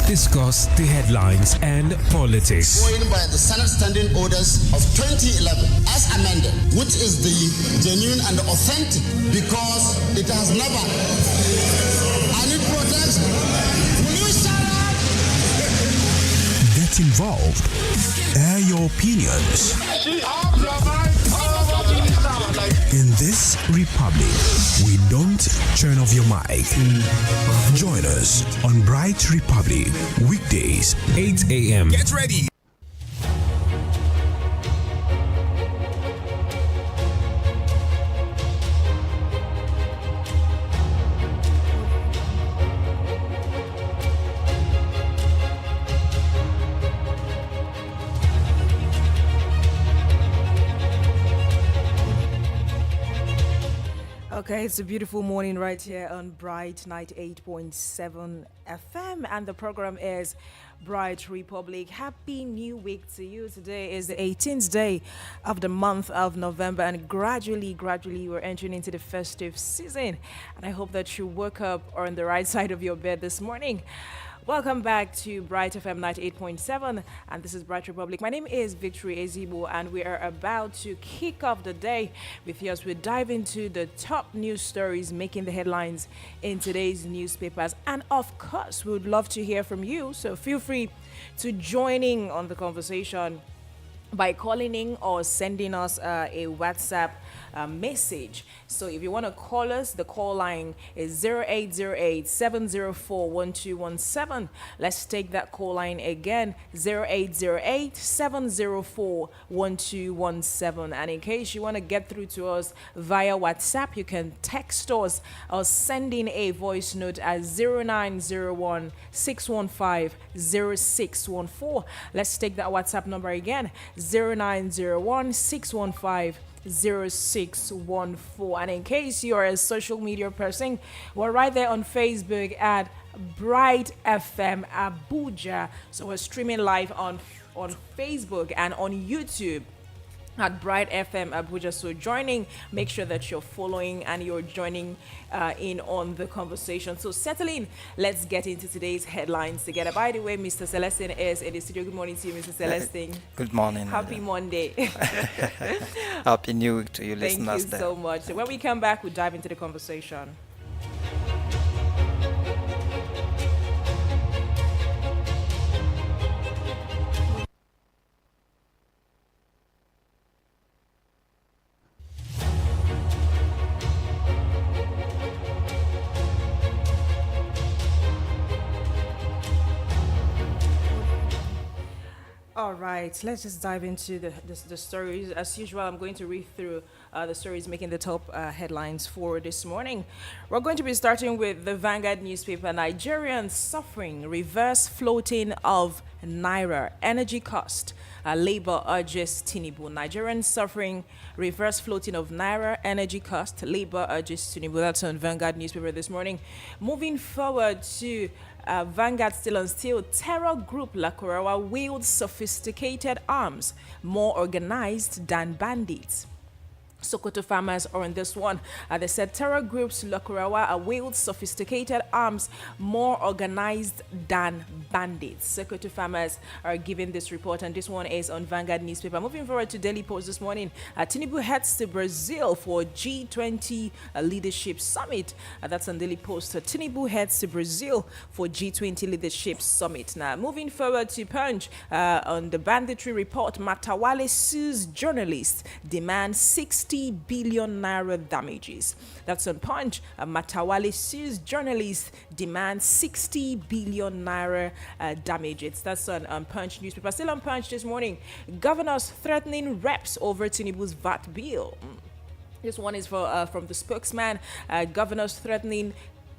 discuss the headlines and politics. Going by the Senate Standing Orders of 2011 as amended, which is the genuine and authentic because it has never. I need protection. Will you shut up? Get involved. Air your opinions. In this republic, we don't turn off your mic. Join us on Bright Republic, weekdays, 8 a.m. Get ready. Okay, it's a beautiful morning right here on Bright 98.7 FM, and the program is Bright Republic. Happy New Week to you. Today is the 18th day of the month of November, and gradually, we're entering into the festive season. And I hope that you woke up on the right side of your bed this morning. Welcome back to Bright FM 98.7, and this is Bright Republic. My name is Victory Ezibo, and we are about to kick off the day with you as we dive into the top news stories making the headlines in today's newspapers. And of course, we would love to hear from you, so feel free to join in on the conversation by calling in or sending us a WhatsApp message. So if you want to call us, the call line is 0808-704-1217. Let's take that call line again, 0808-704-1217. And in case you want to get through to us via WhatsApp, you can text us or send in a voice note at 0901-615-0614. Let's take that WhatsApp number again, 0901-615-0614. And in case you're a social media person, we're right there on Facebook at Bright FM Abuja. So we're streaming live on Facebook and on YouTube at Bright FM Abuja. So joining, make sure that you're following and you're joining in on the conversation. So settle in, let's get into today's headlines together. By the way, Mr. Celestine is in the studio. Good morning to you, Mr. Celestine. Good morning. Happy Monday. Happy New Week to you, listeners. Thank you so much. So when we come back, we'll dive into the conversation. All right, let's just dive into the stories. As usual, I'm going to read through the stories making the top headlines for this morning. We're going to be starting with the Vanguard newspaper. Nigerians suffering reverse floating of Naira. Energy cost. Labour urges Tinubu. Nigerians suffering reverse floating of Naira. Energy cost. Labour urges Tinubu. That's on Vanguard newspaper this morning. Moving forward to Vanguard still on still. Terror group Lakurawa wields sophisticated arms, more organized than bandits. Sokoto farmers are on this one. They said terror groups Lakurawa wield sophisticated arms, more organized than bandits. Sokoto farmers are giving this report, and this one is on Vanguard newspaper. Moving forward to Daily Post this morning. Tinubu heads to Brazil for G20 leadership summit. That's on Daily Post. Tinubu heads to Brazil for G20 leadership summit. Now, moving forward to Punch on the banditry report. Matawale sues journalists, demands 60 billion naira damages. That's on Punch. Matawale sues journalists, demands 60 billion naira damages. That's on Punch newspaper. Still on Punch this morning. Governors threatening reps over Tinubu's VAT bill. This one is from the spokesman. Governors threatening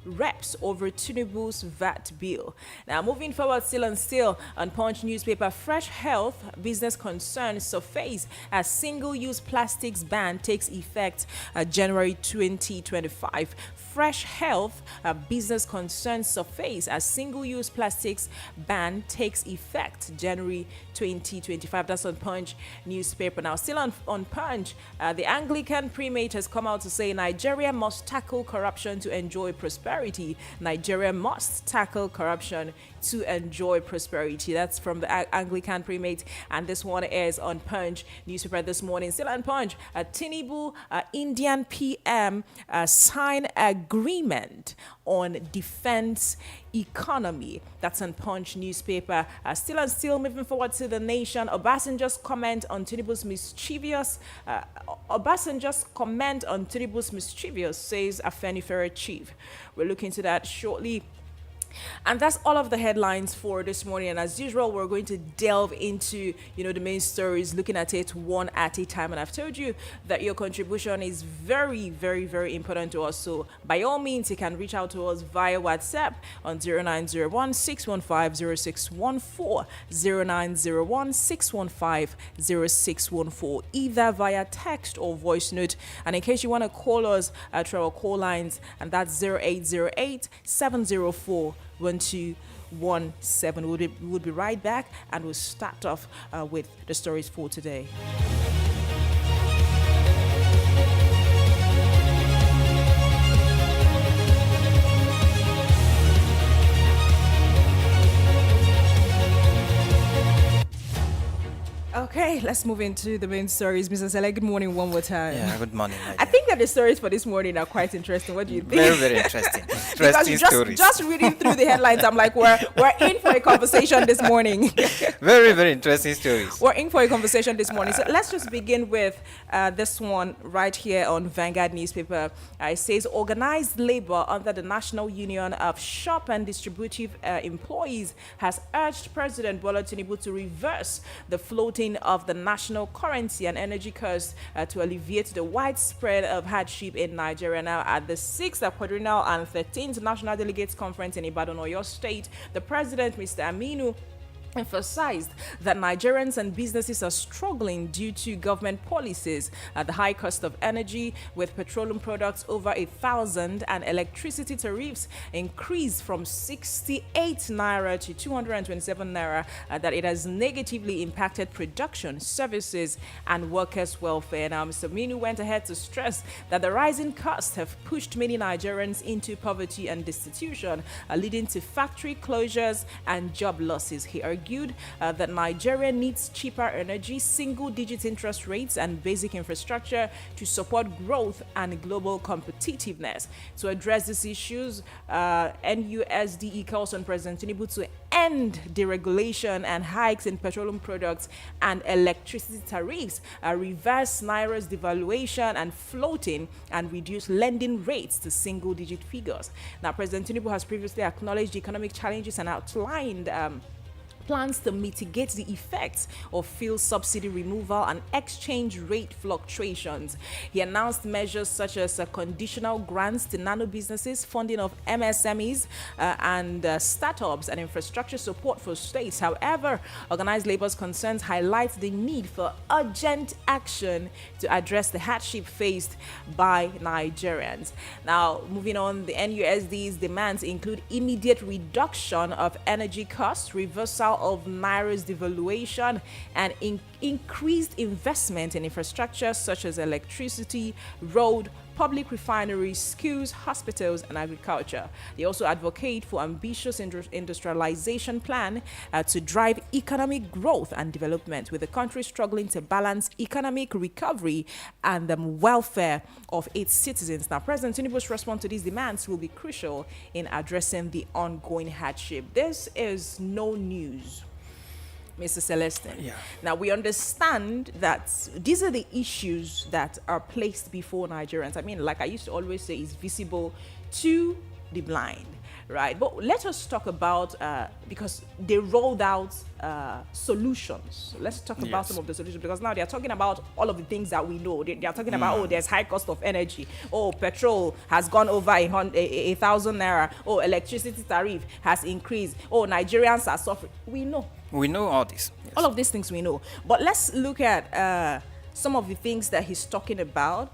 reps over Tinubu's VAT bill. Now, moving forward, still on Punch newspaper, fresh health business concerns surface as single-use plastics ban takes effect January 2025. Fresh health business concerns surface as single-use plastics ban takes effect January 2025. That's on Punch newspaper. Now, still on Punch, the Anglican primate has come out to say Nigeria must tackle corruption to enjoy prosperity. prosperity. Nigeria must tackle corruption to enjoy prosperity. That's from the Anglican Primate, and this one is on Punch newspaper this morning. Still on Punch, Tinubu, Indian PM sign agreement on defense economy. That's on Punch newspaper. Still moving forward to the Nation. Obasanjo's comment on Tinubu's mischievous. Says Afenifere chief. We'll look into that shortly. And that's all of the headlines for this morning. And as usual, we're going to delve into, the main stories, looking at it one at a time. And I've told you that your contribution is very, very, very important to us. So by all means, you can reach out to us via WhatsApp on 0901-615-0614, 0901-615-0614, either via text or voice note. And in case you want to call us through our call lines, and that's 0808-704-1217. We'll be right back, and we'll start off with the stories for today. Okay, let's move into the main stories. Mr. Sele, good morning one more time. Yeah, good morning. I think that the stories for this morning are quite interesting. What do you think? Very, very interesting. Interesting stories. Just reading through the headlines, I'm like, we're in for a conversation this morning. Very, very interesting stories. We're in for a conversation this morning. So let's just begin with this one right here on Vanguard newspaper. It says, organized labor under the National Union of Shop and Distributive Employees has urged President Bola Tinubu to reverse the floating of the national currency and energy costs to alleviate the widespread of hardship in Nigeria. Now, at the 6th Quadrennial and 13th National Delegates Conference in Ibadan, Oyo State, the President, Mr. Aminu, emphasized that Nigerians and businesses are struggling due to government policies at the high cost of energy, with petroleum products over 1,000 and electricity tariffs increased from 68 naira to 227 naira, that it has negatively impacted production, services, and workers' welfare. Now, Mr. Minu went ahead to stress that the rising costs have pushed many Nigerians into poverty and destitution, leading to factory closures and job losses. He argued that Nigeria needs cheaper energy, single-digit interest rates, and basic infrastructure to support growth and global competitiveness. To address these issues, NUSDE calls on President Tinubu to end deregulation and hikes in petroleum products and electricity tariffs, reverse Naira's devaluation and floating, and reduce lending rates to single-digit figures. Now, President Tinubu has previously acknowledged economic challenges and outlined plans to mitigate the effects of fuel subsidy removal and exchange rate fluctuations. He announced measures such as conditional grants to nano businesses, funding of MSMEs and startups, and infrastructure support for states. However, organized labor's concerns highlight the need for urgent action to address the hardship faced by Nigerians. Now, moving on, the NUSD's demands include immediate reduction of energy costs, reversal of Naira's devaluation, and increased investment in infrastructure such as electricity, road, public refineries, schools, hospitals, and agriculture. They also advocate for ambitious industrialization plan to drive economic growth and development, with the country struggling to balance economic recovery and the welfare of its citizens. Now, President Tinubu's response to these demands will be crucial in addressing the ongoing hardship. This is no news, Mr. Celestin. Yeah. Now, we understand that these are the issues that are placed before Nigerians. I mean, like I used to always say, it's visible to the blind, right? But let us talk about, because they rolled out solutions. Let's talk about some of the solutions, because now they're talking about all of the things that we know. They're talking about, oh, there's high cost of energy. Oh, petrol has gone over 1,000 naira. Oh, electricity tariff has increased. Oh, Nigerians are suffering. We know. We know all this. Yes. All of these things we know. But let's look at some of the things that he's talking about.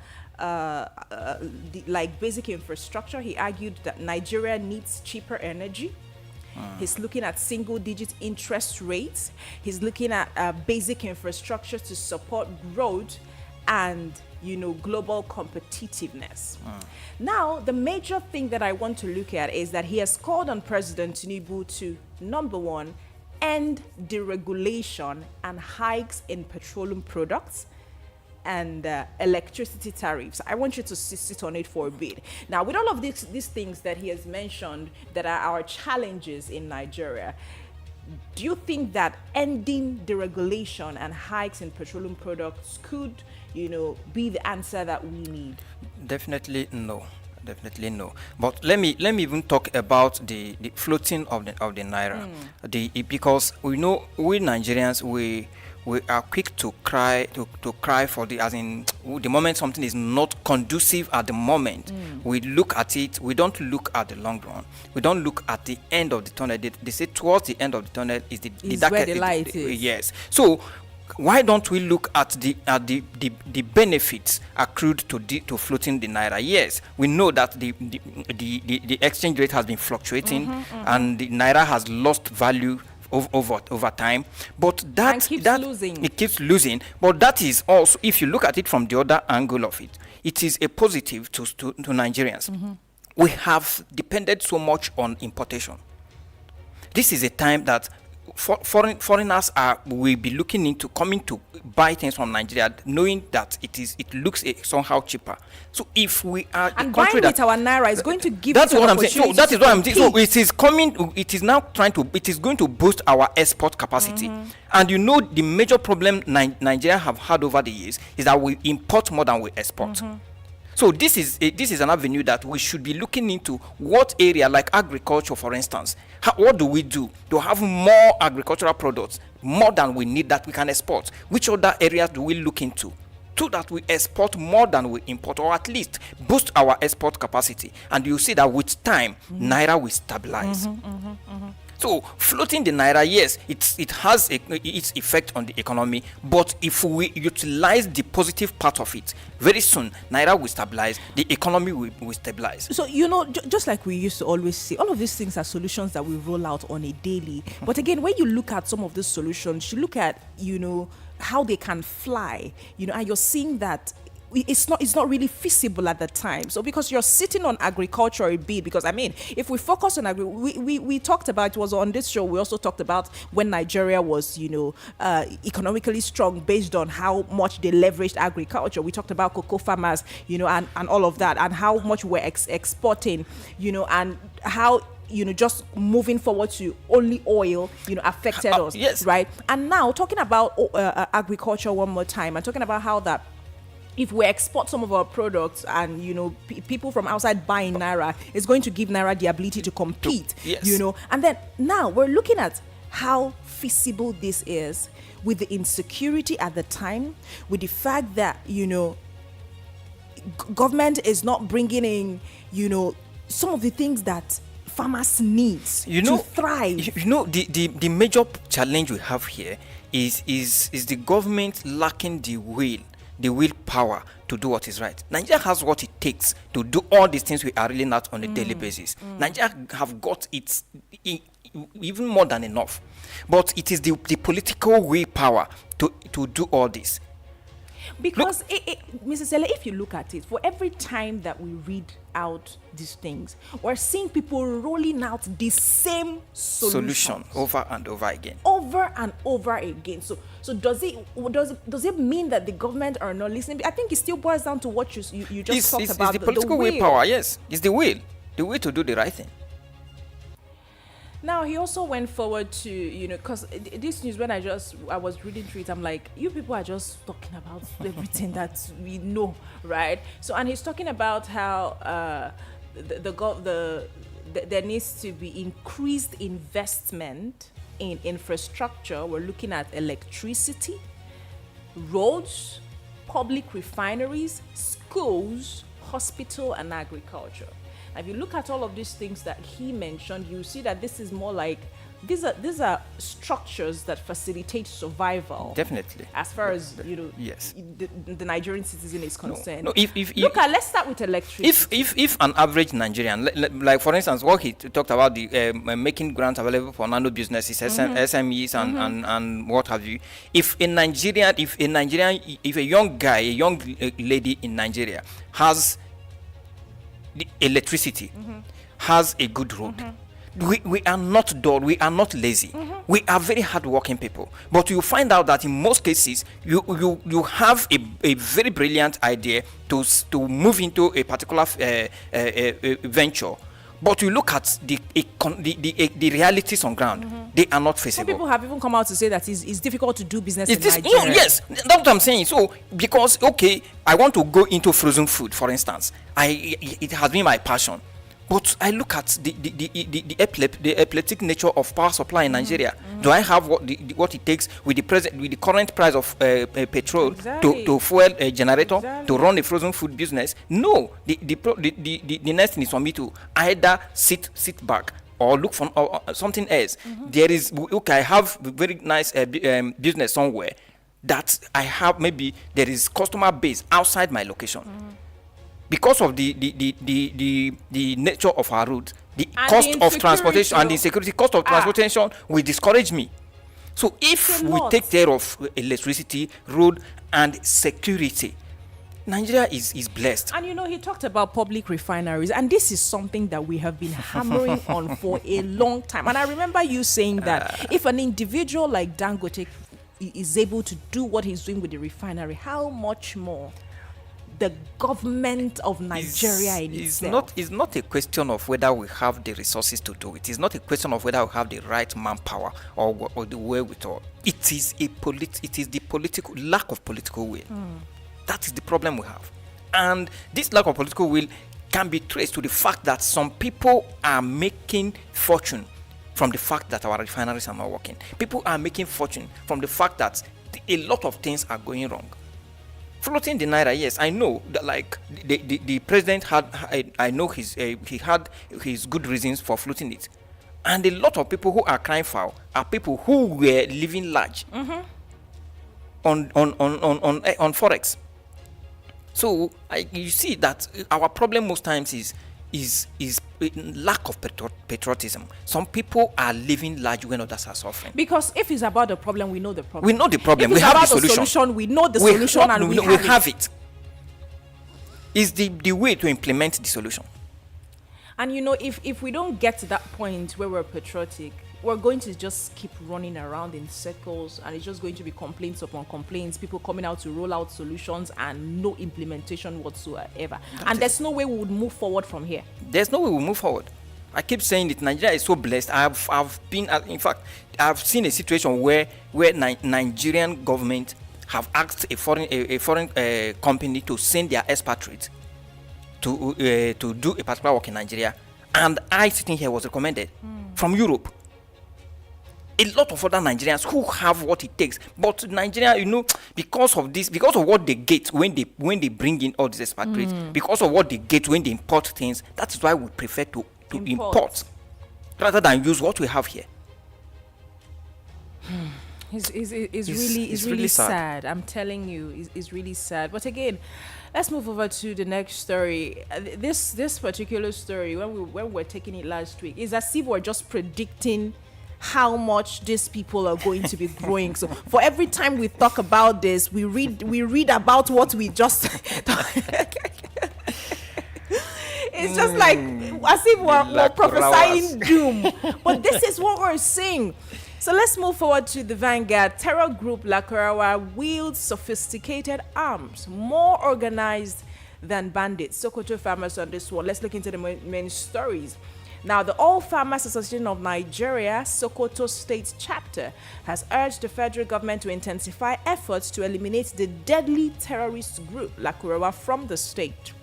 Like basic infrastructure. He argued that Nigeria needs cheaper energy. He's looking at single-digit interest rates. He's looking at basic infrastructure to support growth and global competitiveness. Now, the major thing that I want to look at is that he has called on President Tinubu to, number one, end deregulation and hikes in petroleum products and electricity tariffs. I want you to sit on it for a bit. Now, with all of these things that he has mentioned that are our challenges in Nigeria, do you think that ending deregulation and hikes in petroleum products could, be the answer that we need? Definitely no. Definitely no. But let me even talk about the floating of the naira. Because we know we Nigerians we are quick to cry for the moment something is not conducive at the moment. We look at it. We don't look at the long run. We don't look at the end of the tunnel. They say towards the end of the tunnel is the where the light is. Yes. So why don't we look at the benefits accrued to floating the naira? Yes, we know that the exchange rate has been fluctuating and the naira has lost value over time, but it keeps losing. But that is also, if you look at it from the other angle of it, it is a positive to Nigerians. We have depended so much on importation. This is a time that foreigners will be looking into coming to buy things from Nigeria, knowing that it looks somehow cheaper. So if we are and buying with our naira is going to give that's what I'm saying. So that is what I'm saying. So it is going to boost our export capacity. And the major problem Nigeria have had over the years is that we import more than we export. So this is an avenue that we should be looking into. What area, like agriculture, for instance, what do we do to have more agricultural products, more than we need that we can export? Which other areas do we look into so that we export more than we import, or at least boost our export capacity? And you see that with time, naira will stabilize. So floating the naira, yes, it has its effect on the economy, but if we utilize the positive part of it, very soon naira will stabilize, the economy will stabilize. So just like we used to always say, all of these things are solutions that we roll out on a daily. But again, when you look at some of these solutions, you look at how they can fly, and you're seeing that it's not really feasible at the time. So because you're sitting on agriculture a bit, because if we focus on we talked about, it was on this show, we also talked about when Nigeria was economically strong based on how much they leveraged agriculture. We talked about cocoa farmers, and all of that, and how much we're exporting, and how just moving forward to only oil, affected us, yes, right? And now talking about agriculture one more time, and talking about how that if we export some of our products and people from outside buying naira, it's going to give naira the ability to compete. Yes. And then now we're looking at how feasible this is with the insecurity at the time, with the fact that government is not bringing in some of the things that farmers need to thrive. The major challenge we have here is the government lacking the willpower to do what is right. Nigeria has what it takes to do all these things we are reeling out on a daily basis. Nigeria have got it even more than enough, but it is the political willpower to do all this. Because, Mrs. Ele, if you look at it, for every time that we read out these things, we're seeing people rolling out the same solution over and over again. Over and over again. So does it mean that the government are not listening? I think it still boils down to what you just talked about. It's the political willpower, yes. It's the will to do the right thing. Now, he also went forward to, because this news, when I was reading through it, I'm like, you people are just talking about everything that we know, right? So, and he's talking about how there needs to be increased investment in infrastructure. We're looking at electricity, roads, public refineries, schools, hospital, and agriculture. If you look at all of these things that he mentioned, you see that this is more like these are structures that facilitate survival. Definitely. As far as Yes. the Nigerian citizen is concerned. No, if Let's start with electricity. if an average Nigerian, like for instance, what he talked about, the making grants available for nano businesses, SMEs, and what have you. If a young guy, a young lady in Nigeria has the electricity, has a good road. We are not dull, we are not lazy. We are very hardworking people. But you find out that in most cases, you have a very brilliant idea to move into a particular venture. But you look at the realities on ground, they are not feasible. Some people have even come out to say that it's difficult to do business in No, Nigeria. yes, that's what I'm saying. So, because, okay, I want to go into frozen food, for instance. It has been my passion. But I look at the epileptic nature of power supply in Nigeria. Do I have what it takes with the current price of petrol to fuel a generator to run a frozen food business? No. The next thing is for me to either sit back or look for something else. There is, okay, I have a very nice business somewhere that I have, maybe there is customer base outside my location. Because of the nature of our route, the cost of transportation and the security cost of transportation will discourage me. So if we take care of electricity, road, and security, Nigeria is blessed. And he talked about public refineries, and this is something that we have been hammering on for a long time. And I remember you saying that if an individual like Dangote is able to do what he's doing with the refinery, how much more the government of Nigeria in itself? It's not a question of whether we have the resources to do it. It's not a question of whether we have the right manpower or the wherewithal. It is the political lack of political will. That is the problem we have. And this lack of political will can be traced to the fact that some people are making fortune from the fact that our refineries are not working. People are making fortune from the fact that a lot of things are going wrong. Floating the naira, yes, I know that, like the president had, I know he had his good reasons for floating it, and a lot of people who are crying foul are people who were living large on forex. So you see that our problem most times is lack of patriotism. Some people are living large when others are suffering. Because if it's about the problem, we know the problem. We know the problem. If we it's have about the solution. We know the solution, and we have it. It's the way to implement the solution. And if we don't get to that point where we're patriotic, we're going to just keep running around in circles, and it's just going to be complaints upon complaints, people coming out to roll out solutions and no implementation whatsoever. There's no way we would move forward from here. There's no way we move forward. I keep saying it. Nigeria is so blessed. I've seen a situation where Nigerian government have asked a foreign company to send their expatriates to do a particular work in Nigeria, and I sitting here was recommended from Europe. A lot of other Nigerians who have what it takes, but Nigeria, because of what they get when they bring in all these expatriates, because of what they get when they import things, that is why we prefer to import rather than use what we have here. It's really sad. I'm telling you, it's really sad. But again, let's move over to the next story. This particular story, when we were taking it last week, is as if we're just predicting how much these people are going to be growing. So for every time we talk about this, we read about what we just it's just like as if we're prophesying doom. But this is what we're seeing. So let's move forward to the Vanguard. Terror group Lakurawa wields sophisticated arms, more organized than bandits. Sokoto farmers on this one. Let's look into the main stories. Now, the All Farmers Association of Nigeria, Sokoto State Chapter, has urged the federal government to intensify efforts to eliminate the deadly terrorist group Lakurawa from the state.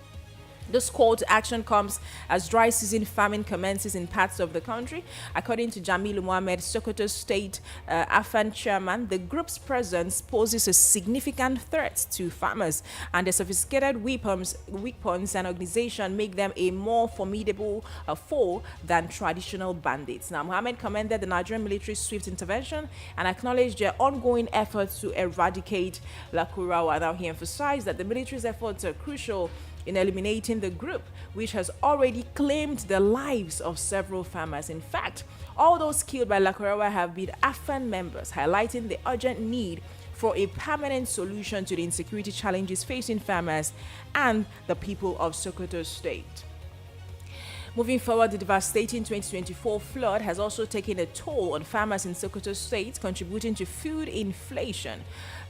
This call to action comes as dry season farming commences in parts of the country. According to Jamilu Mohammed, Sokoto State AFAN chairman, the group's presence poses a significant threat to farmers, and the sophisticated weapons and organization make them a more formidable foe than traditional bandits. Now, Mohammed commended the Nigerian military's swift intervention and acknowledged their ongoing efforts to eradicate Lakurawa. Now, he emphasized that the military's efforts are crucial in eliminating the group, which has already claimed the lives of several farmers. In fact, all those killed by Lakurawa have been AFAN members, highlighting the urgent need for a permanent solution to the insecurity challenges facing farmers and the people of Sokoto State. Moving forward, the devastating 2024 flood has also taken a toll on farmers in Sokoto State, contributing to food inflation.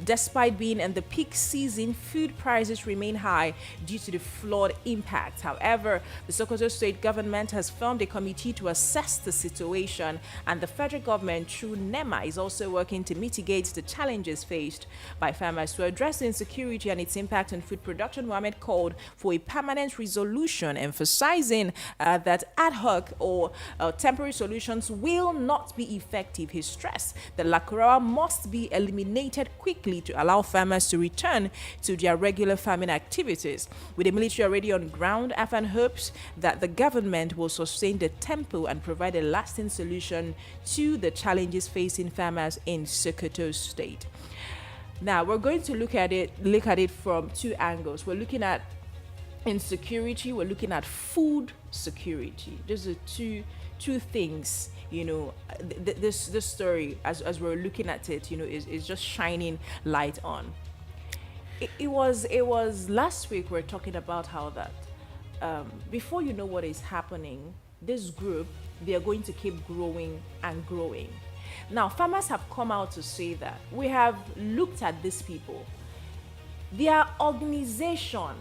Despite being in the peak season, food prices remain high due to the flood impact. However, the Sokoto State government has formed a committee to assess the situation, and the federal government, through NEMA, is also working to mitigate the challenges faced by farmers. To address insecurity and its impact on food production, Mohammed called for a permanent resolution, emphasizing that ad hoc or temporary solutions will not be effective. He stressed that Lakurawa must be eliminated quickly to allow farmers to return to their regular farming activities. With the military already on ground, AFAN hopes that the government will sustain the tempo and provide a lasting solution to the challenges facing farmers in Sokoto State. Now, we're going to look at it from two angles. We're looking at insecurity, we're looking at food security. Those are two things, this story, as we're looking at it, is just shining light on. It was last week we're talking about how that before you know what is happening, this group, they are going to keep growing and growing. Now, farmers have come out to say that we have looked at these people, their organization,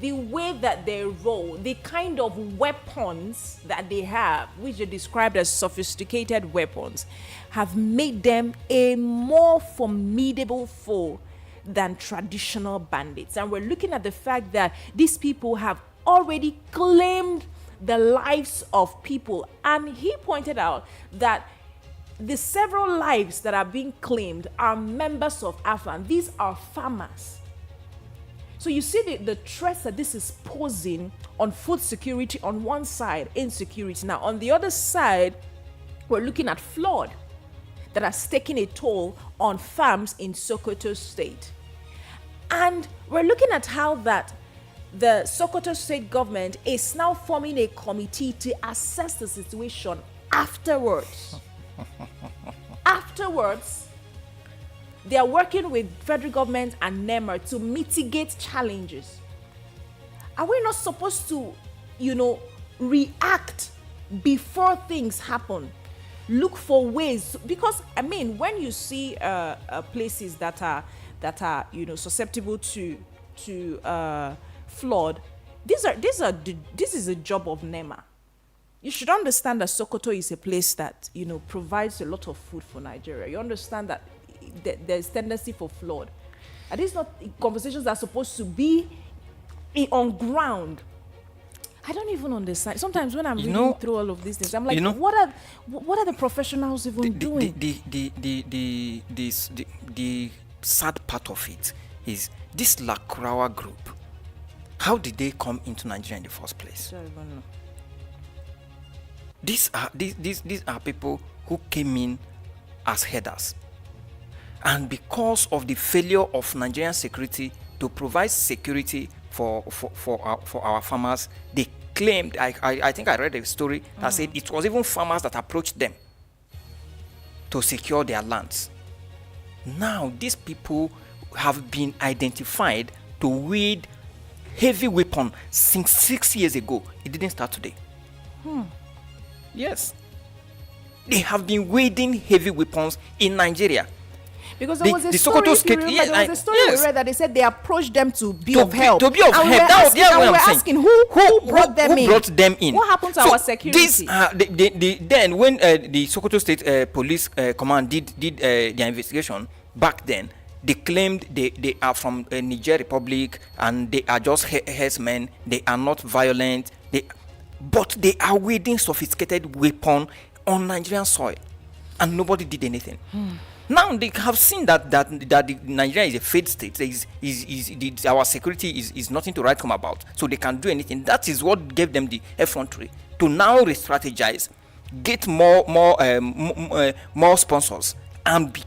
the way that they roll, the kind of weapons that they have, which are described as sophisticated weapons, have made them a more formidable foe than traditional bandits. And we're looking at the fact that these people have already claimed the lives of people. And he pointed out that the several lives that are being claimed are members of AFAN. These are farmers. So you see the threats that this is posing on food security on one side, insecurity. Now, on the other side, we're looking at flood that has taken a toll on farms in Sokoto State. And we're looking at how that the Sokoto State government is now forming a committee to assess the situation afterwards. Afterwards, they are working with federal government and NEMA to mitigate challenges. Are we not supposed to, react before things happen? Look for ways, because when you see places that are susceptible to flood, this is a job of NEMA. You should understand that Sokoto is a place that provides a lot of food for Nigeria. You understand that there's tendency for flood. And these not conversations that are supposed to be on ground. I don't even understand. Sometimes when I'm reading through all of these things, I'm like, what are the professionals even doing? The sad part of it is this Lakurawa group. How did they come into Nigeria in the first place? I don't know. These are people who came in as headers. And because of the failure of Nigerian security to provide security for our farmers, they claimed, I think I read a story that said it was even farmers that approached them to secure their lands. Now, these people have been identified to wield heavy weapon since 6 years ago. It didn't start today. Yes. They have been wielding heavy weapons in Nigeria. Because there was a story, we read that they said they approached them to be of help. To be of help. We're asking who brought them in? What happened to our security? Then when the Sokoto State Police Command did their investigation back then, They claimed they are from Niger Republic and they are just herdsmen. They are not violent. But they are wielding sophisticated weapon on Nigerian soil, and nobody did anything. Now they have seen that Nigeria is a failed state. Our security is nothing to write home about, so they can do anything. That is what gave them the effrontery to now re-strategize, get more sponsors, and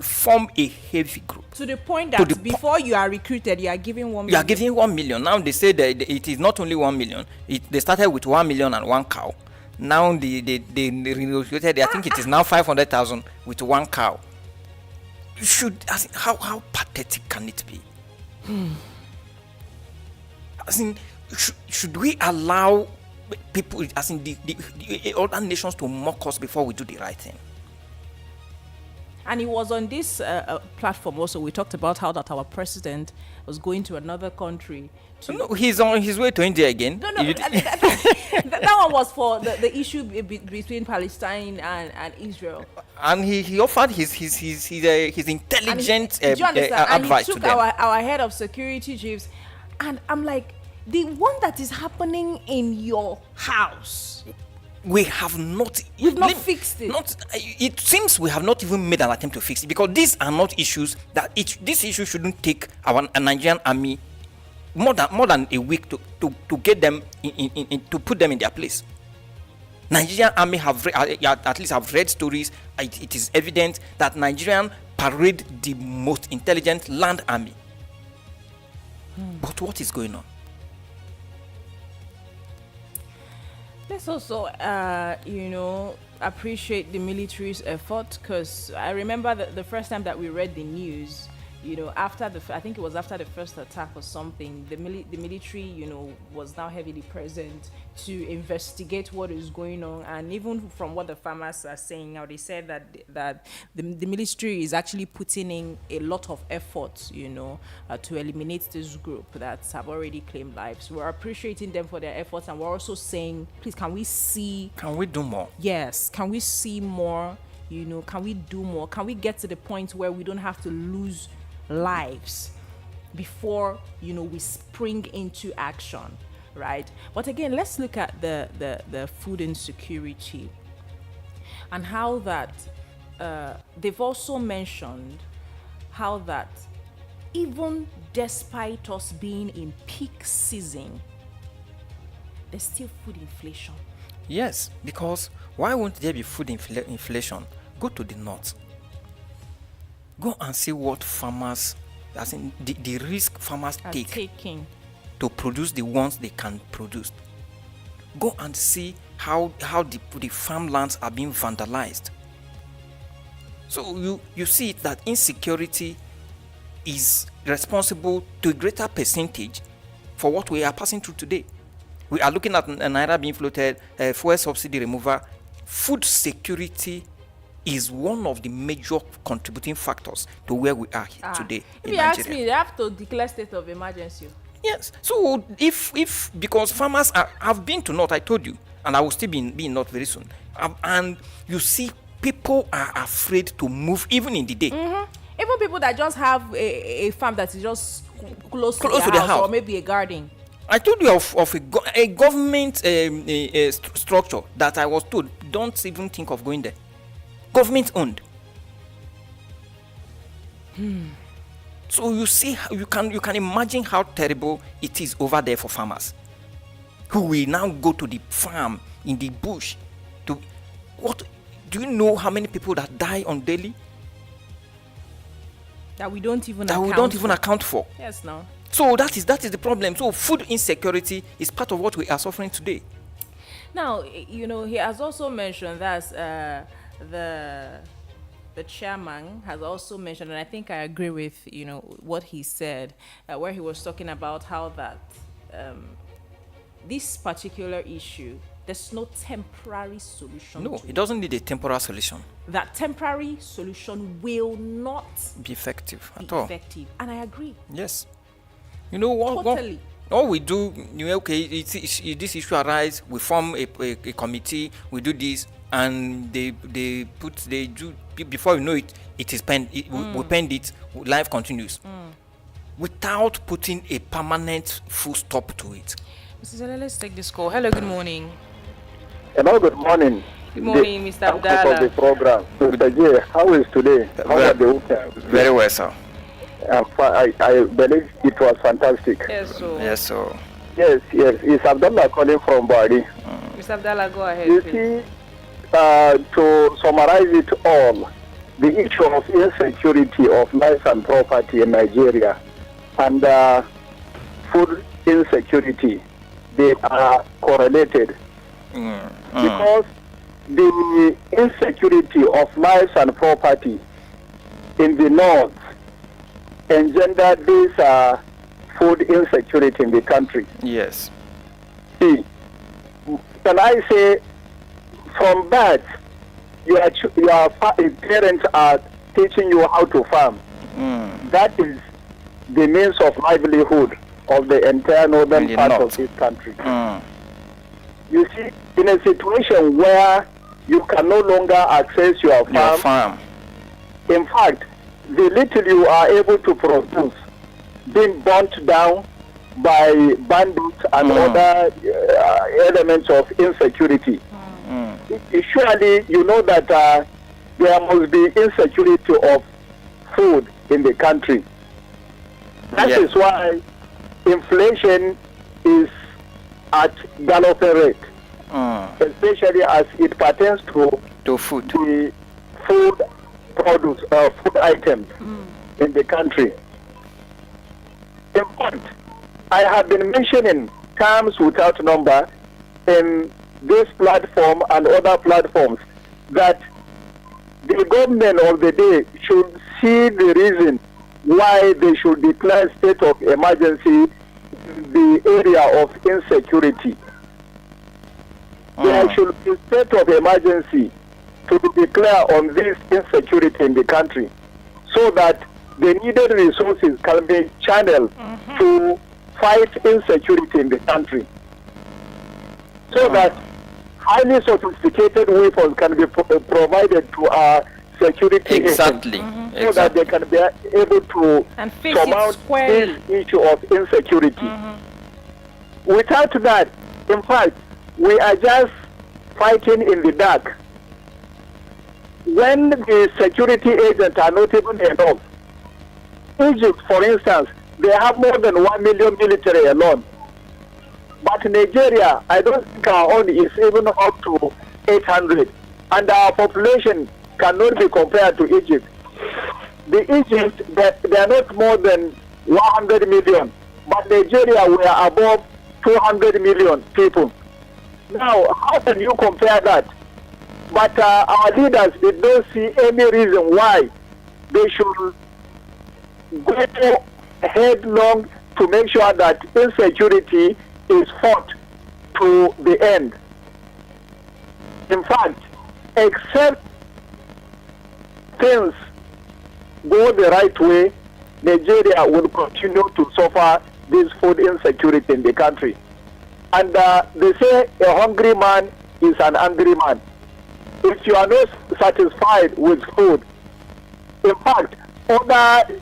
form a heavy group. To the point that before you are recruited, you are giving 1 million. You are giving 1 million. Now they say that it is not only 1 million. They started with 1 million and 1 cow. Now they renegotiated. I think it is now 500,000 with 1 cow. How pathetic can it be? Should we allow people, the other nations to mock us before we do the right thing? And it was on this platform also, we talked about how that our president was going to another country. No, he's on his way to India again. No, that one was for the issue between Palestine and Israel. And he offered his intelligent advice to them. And he took our head of security chiefs, and I'm like, the one that is happening in your house, we have not. We've not fixed it. It seems we have not even made an attempt to fix it, because these are not issues that this issue shouldn't take a Nigerian army more than a week to get them to put them in their place. Nigerian army at least have read stories. It is evident that Nigerian parade the most intelligent land army. But what is going on? Let's also, appreciate the military's effort, because I remember the first time that we read the news, after I think it was after the first attack or something, the military, was now heavily present to investigate what is going on. And even from what the farmers are saying now, they said that the military is actually putting in a lot of effort, to eliminate this group that have already claimed lives. We're appreciating them for their efforts, and we're also saying, please, can we do more? Yes, can we see more? Can we do more? Can we get to the point where we don't have to lose lives before we spring into action, right? But again, let's look at the food insecurity and how that they've also mentioned how that even despite us being in peak season, there's still food inflation. Yes, because why won't there be food inflation? Go to the north. Go and see what farmers, the risk farmers take to produce the ones they can produce. Go and see how the farmlands are being vandalized. So you see that insecurity is responsible to a greater percentage for what we are passing through today. We are looking at Naira being floated, fuel subsidy removal. Food security is one of the major contributing factors to where we are today in Nigeria. If you ask me, they have to declare state of emergency. Yes. So if because farmers have been to North, I told you, and I will still be in North very soon. And you see, people are afraid to move even in the day. Mm-hmm. Even people that just have a farm that is just close to their house, or maybe a garden. I told you of a government structure that I was told, don't even think of going there. Government owned. So you see, you can imagine how terrible it is over there for farmers, who will now go to the farm in the bush to what? Do you know how many people that die on daily? That we don't even account for. Yes, no. So that is the problem. So food insecurity is part of what we are suffering today. Now, he has also mentioned that the chairman has also mentioned, and I think I agree with what he said, where he was talking about how that this particular issue, there's no temporary solution. No, it doesn't need a temporary solution. That temporary solution will not be effective at all. And I agree. Yes. You know what? Totally. All we do, okay, this issue arise, we form a committee, we do this, and they do before you know it, it is penned. We penned it. Life continues without putting a permanent full stop to it. Mr. Zele, let's take this call. Hello, good morning. Hello, good morning. Good morning, Mr. Abdallah. For the program. Mr. J, how is today? How are the weekend? Very well, sir. I believe it was fantastic. Yes, so. Yes, sir. Yes. It's Abdallah calling from Bari. Mr. Abdallah, go ahead. You please. see, to summarize it all, the issue of insecurity of life and property in Nigeria and food insecurity, they are correlated. Because the insecurity of lives and property in the north engender this food insecurity in the country. Yes. See, can I say, from birth, your parents are teaching you how to farm. That is the means of livelihood of the entire northern part of this country. You see, in a situation where you can no longer access your farm, in fact, the little you are able to produce being burnt down by bandits and other elements of insecurity. Surely you know that there must be insecurity of food in the country. That is why inflation is at galloping rate, especially as it pertains to food. The food produce, food items in the country. In fact, I have been mentioning terms without number in this platform and other platforms that the government of the day should see the reason why they should declare state of emergency in the area of insecurity. There should be state of emergency to declare on this insecurity in the country so that the needed resources can be channeled to fight insecurity in the country. So that highly sophisticated weapons can be provided to our security agents so that they can be able to surmount this issue of insecurity. Without that, in fact, we are just fighting in the dark. When the security agents are not even enough, Egypt, for instance, they have more than 1 million military alone. But Nigeria, I don't think our own is even up to 800. And our population cannot be compared to Egypt. The Egypt, they are not more than 100 million. But Nigeria, we are above 200 million people. Now, how can you compare that? But our leaders did not see any reason why they should go headlong to make sure that insecurity is fought to the end. In fact, except things go the right way, Nigeria will continue to suffer this food insecurity in the country. And they say a hungry man is an angry man. If you are not satisfied with food, in fact, other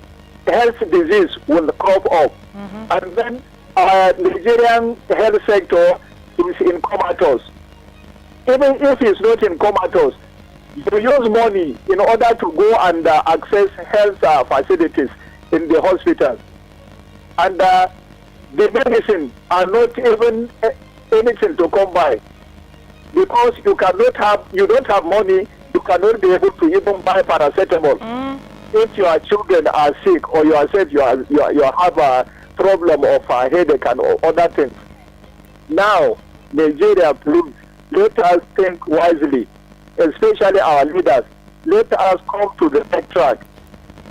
health disease will crop up. And then our Nigerian health sector is in comatose. Even if it's not in comatose, you use money in order to go and access health facilities in the hospitals. And the medicine are not even anything to come by. Because you don't have money, you cannot be able to even buy paracetamol. If your children are sick or yourself you have a problem of a headache and other things. Now, Nigeria, please, let us think wisely, especially our leaders. Let us come to the right track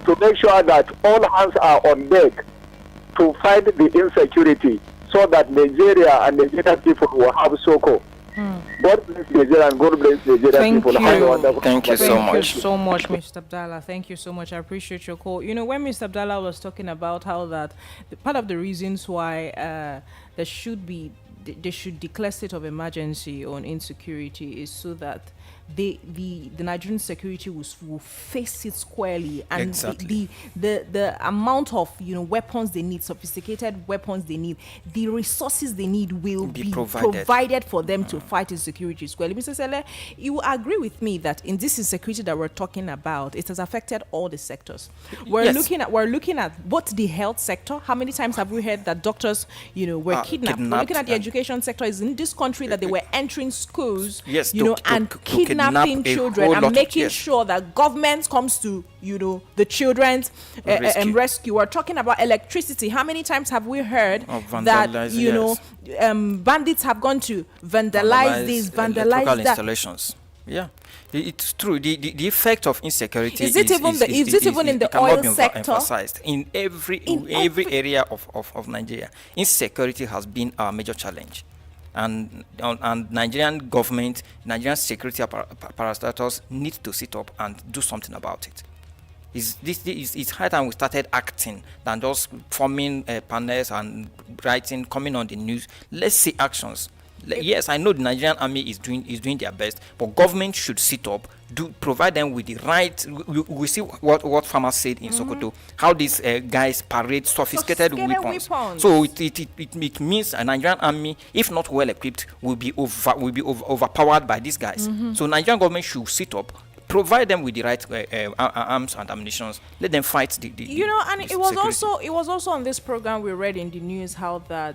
to make sure that all hands are on deck to fight the insecurity so that Nigeria and Nigerian people will have SOCO. God bless Nigeria and God bless Nigeria Thank people. you. Have a wonderful Thank you day. so Thank you much. so much, Mr. Abdallah. Thank you so much. I appreciate your call. You know, when Mr. Abdallah was talking about how that part of the reasons why there should be they should declare state of emergency on insecurity is so that the Nigerian security will face it squarely, and Exactly. the amount of weapons they need, sophisticated weapons they need, the resources they need will Be be provided. provided for them to fight insecurity squarely. Mr. Sele, you will agree with me that in this insecurity that we're talking about, it has affected all the sectors. We're Yes. looking at both the health sector. How many times have we heard that doctors, were kidnapped? We're looking at the and- education sector. Is in this country that they were entering schools, Yes, and to kidnapping kidnap a children whole and lot of- making yes. sure that government comes to the children's Rescue. rescue. We're talking about electricity. How many times have we heard Of that vandalizing, bandits have gone to vandalize this, vandalize electrical that? installations. Yeah, it's true. The effect of insecurity Is it even in the cannot oil be sector? emphasized in every area of Nigeria. Insecurity has been our major challenge, and Nigerian government, Nigerian security apparatus need to sit up and do something about it. It's high time we started acting than just forming panels and writing, coming on the news. Let's see actions. Yes, I know the Nigerian army is doing their best, but government should sit up, provide them with the right. We see what farmers said in Sokoto, how these guys parade sophisticated weapons. So it means a Nigerian army, if not well equipped, will be overpowered by these guys. So Nigerian government should sit up, provide them with the right arms and ammunition. Let them fight the and the it was security. also on this program we read in the news how that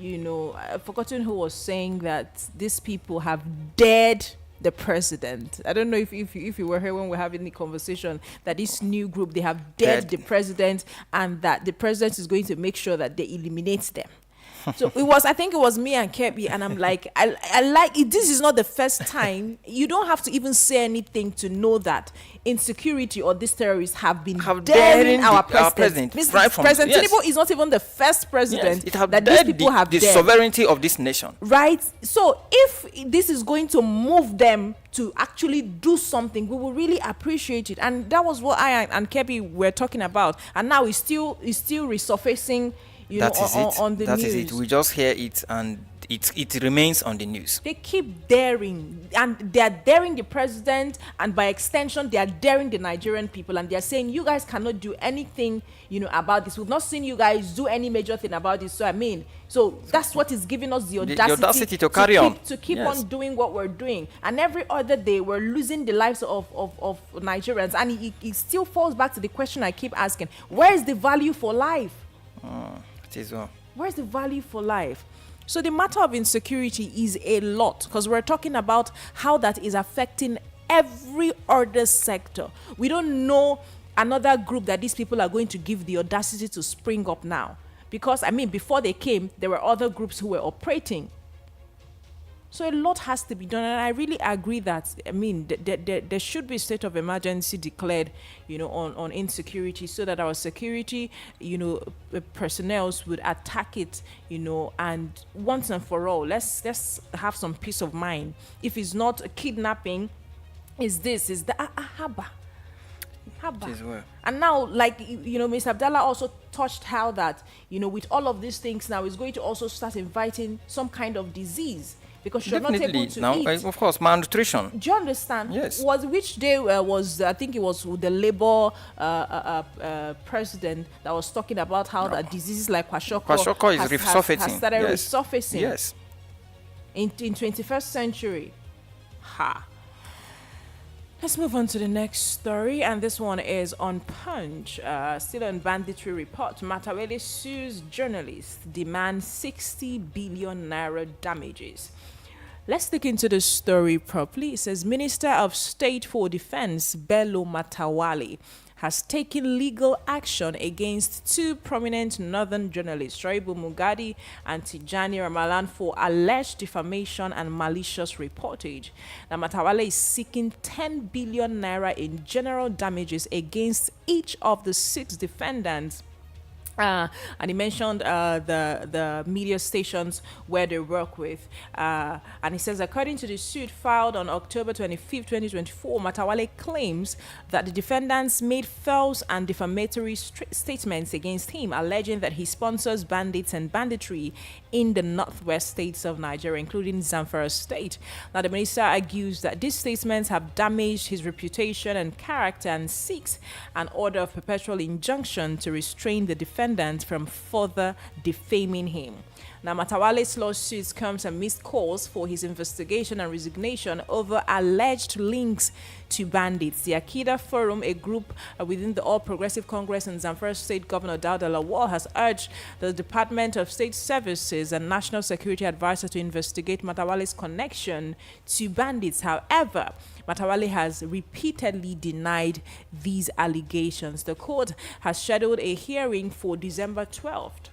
I've forgotten who was saying that these people have dared the president. I don't know if you were here when we were having the conversation that this new group, they have dared the president, and that the president is going to make sure that they eliminate them. So I think it was me and Kirby, and I'm like, I like it. This is not the first time. You don't have to even say anything to know that insecurity or these terrorists have been daring our president. Right from, President yes. Tinubu is not even the first president Yes, it have that these dared people have the dared. sovereignty of this nation. Right? So if this is going to move them to actually do something, we will really appreciate it. And that was what I and Kirby were talking about. And now it's still resurfacing, on the That news. is it. We just hear it, and it remains on the news. They keep daring, and they are daring the president, and by extension, they are daring the Nigerian people, and they are saying, you guys cannot do anything, about this. We've not seen you guys do any major thing about this. So that's what is giving us the audacity to carry on. To keep Yes. on doing what we're doing. And every other day, we're losing the lives of Nigerians. And it still falls back to the question I keep asking: where is the value for life? It is well. Where's the value for life? So the matter of insecurity is a lot, because we're talking about how that is affecting every other sector. We don't know another group that these people are going to give the audacity to spring up now. Because, before they came, there were other groups who were operating. So a lot has to be done, and I really agree that there should be a state of emergency declared, on insecurity, so that our security, personnel would attack it, and once and for all, let's have some peace of mind. If it's not a kidnapping, is the haba. It is well. And now, Mr. Abdallah also touched how that, with all of these things now, is going to also start inviting some kind of disease. Because you're not able to now, eat. of course, malnutrition. Do you understand? Yes. Which day I think it was the Labour president that was talking about how that diseases like Kwashiorkor is resurfacing. has started Yes. resurfacing. Yes. In 21st century. Let's move on to the next story, and this one is on Punch. Still on banditry report, Matawele sues journalists, demands 60 billion naira damages. Let's look into the story properly. It says Minister of State for Defense Bello Matawalle has taken legal action against two prominent northern journalists, Shoaibu Mugadi and Tijani Ramalan, for alleged defamation and malicious reportage. Now, Matawalle is seeking 10 billion naira in general damages against each of the 6 defendants And he mentioned the media stations where they work with. And he says, according to the suit filed on October 25th, 2024, Matawale claims that the defendants made false and defamatory statements against him, alleging that he sponsors bandits and banditry in the northwest states of Nigeria, including Zamfara State. Now, the minister argues that these statements have damaged his reputation and character and seeks an order of perpetual injunction to restrain the defendants from further defaming him. Now, Matawale's lawsuit comes amidst calls for his investigation and resignation over alleged links to bandits. The Akida Forum, a group within the All Progressive Congress and Zamfara State Governor Dauda Lawal, has urged the Department of State Services and National Security Advisor to investigate Matawale's connection to bandits. However, Matawale has repeatedly denied these allegations. The court has scheduled a hearing for December 12th.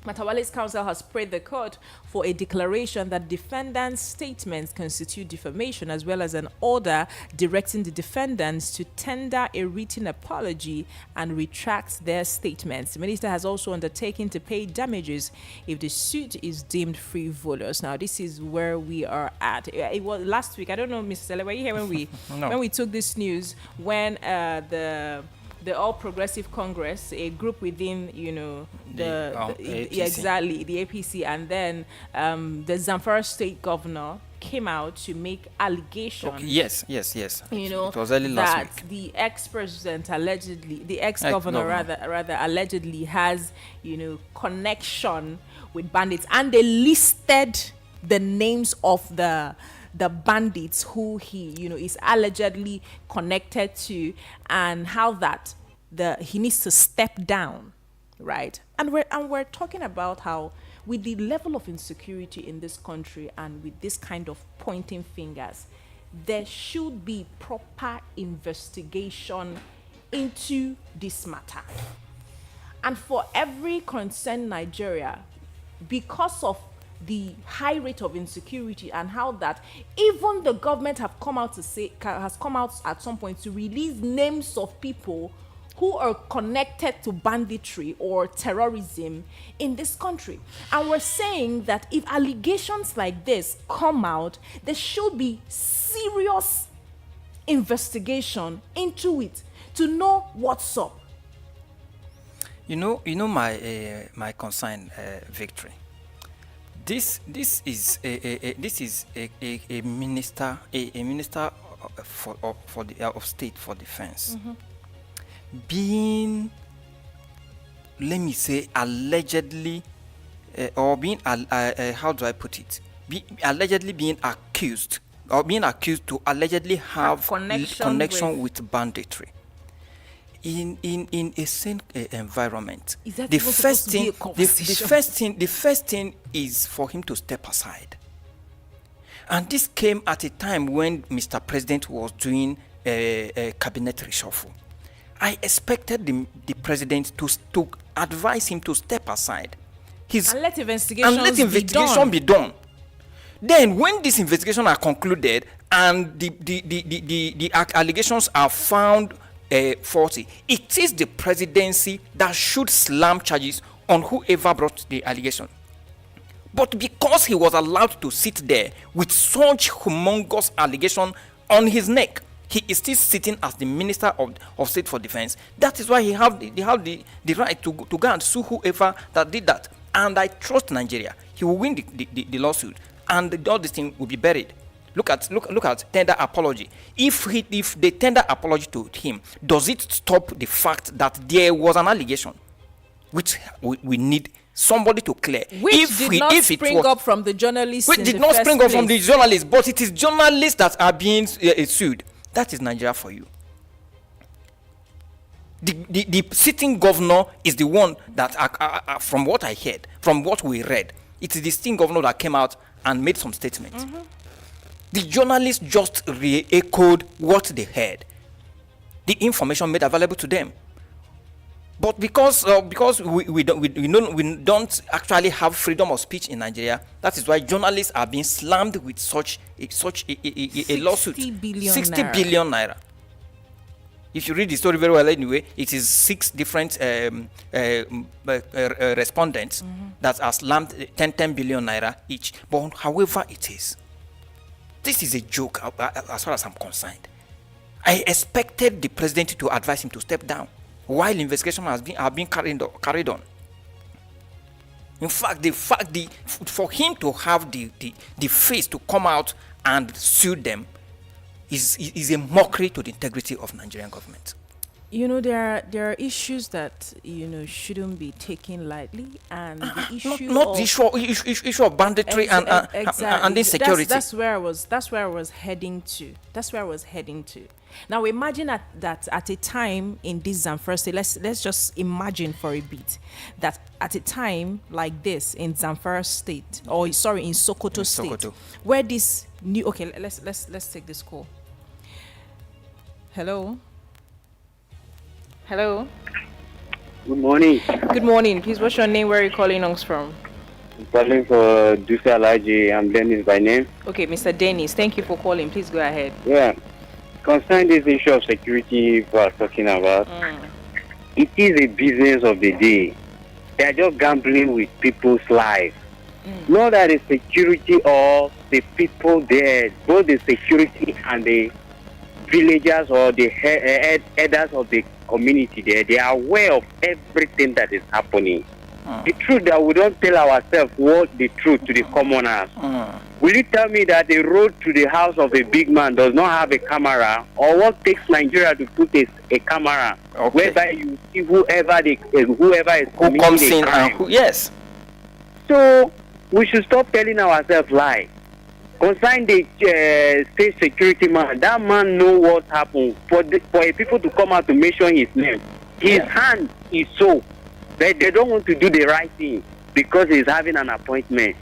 Matawale's counsel has prayed the court for a declaration that defendants' statements constitute defamation, as well as an order directing the defendants to tender a written apology and retract their statements. The minister has also undertaken to pay damages if the suit is deemed frivolous. Now, this is where we are at. It was last week. I don't know, Mr. Sele, were you here when we No. when we took this news, when the All Progressive Congress, a group within, APC. exactly, the APC, and then the Zamfara State Governor came out to make allegations. Okay, yes. It was early that last week. the ex-president allegedly, the ex-governor rather allegedly has, connection with bandits, and they listed the names of the bandits who he is allegedly connected to, and how that he needs to step down, right? And we're talking about how, with the level of insecurity in this country and with this kind of pointing fingers, there should be proper investigation into this matter. And for every concerned Nigeria, because of the high rate of insecurity and how that even the government has come out at some point to release names of people who are connected to banditry or terrorism in this country. And we're saying that if allegations like this come out, there should be serious investigation into it to know what's up. My concern, Victory. This is a minister of state for defense, being, let me say, allegedly, or being how do I put it? Allegedly being accused to allegedly have connection with banditry. In a sane environment, Is that the even first supposed to be thing, a conversation? the first thing is for him to step aside. And this came at a time when Mr. President was doing a cabinet reshuffle. I expected the president to advise him to step aside. And let investigation be done. Then, when these investigations are concluded and the allegations are found faulty, it is the presidency that should slam charges on whoever brought the allegation. But because he was allowed to sit there with such humongous allegation on his neck, he is still sitting as the Minister of State for Defense. That is why he have the right to go and sue whoever that did that. And I trust Nigeria. He will win the lawsuit, and all this thing will be buried. Look at tender apology. If they tender apology to him, does it stop the fact that there was an allegation, which we need somebody to clear? Which did not spring up from the journalists. Which did not spring up from the journalists, but it is journalists that are being sued. That is Nigeria for you. The sitting governor is the one that, from what I heard, from what we read, it is the sitting governor that came out and made some statements. The journalists just re-echoed what they heard, the information made available to them. But because we don't actually have freedom of speech in Nigeria, that is why journalists are being slammed with such a lawsuit. 60 billion 60 naira. billion naira. If you read the story very well anyway, it is 6 different respondents that are slammed 10 billion naira each. But however it is, this is a joke as far as I'm concerned. I expected the president to advise him to step down while investigation have been carried on. In fact, for him to have the face to come out and sue them is a mockery to the integrity of Nigerian government. You know, there are issues that, you know, shouldn't be taken lightly, and the issue not of the issue of banditry and insecurity. That's where I was heading to. Now imagine that at a time in this Zamfara state, let's just imagine for a bit that at a time like this in Zamfara state, or sorry, in Sokoto state, where this new let's take this call. Hello. Good morning. Good morning. Please, what's your name? Where are you calling us from? I'm calling for Dusa Alaji. I'm Dennis by name. Okay, Mr. Dennis, thank you for calling. Please go ahead. Yeah. Concerning this issue of security we are talking about, it is a business of the day. They are just gambling with people's lives. Not that the security or the people there, both the security and the villagers or the headers of the community there, they are aware of everything that is happening. The truth that we don't tell ourselves what the truth to the commoners. Will you tell me that the road to the house of a big man does not have a camera, or what takes Nigeria to put a camera whereby you see whoever is who comes in and yes. So we should stop telling ourselves lies. Concerning the state security man, that man know what happened. For a people to come out to mention his name, his hand is so. They don't want to do the right thing because he's having an appointment.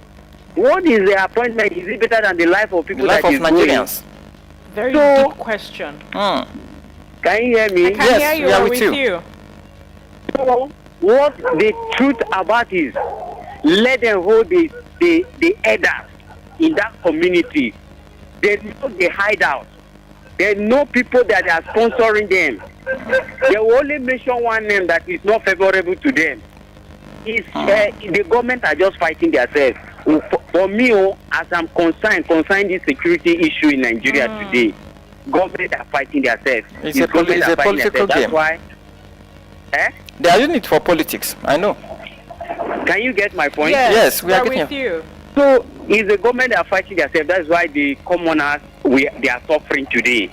What is the appointment? Is it better than the life of people that is Nigerians? Very deep question. Can you hear me? I can hear you. We are with you. So, what the truth about is, let them hold the elders in that community. They know the hideout. They know people that are sponsoring them. They will only mention one name that is not favorable to them. The government are just fighting themselves. For me, as I'm concerned this security issue in Nigeria today, government are fighting themselves. It's a political game. That's why. They are using it for politics. I know. Can you get my point? Yes, we are with you. So, it's the government that are fighting themselves. That's why the commoners, they are suffering today.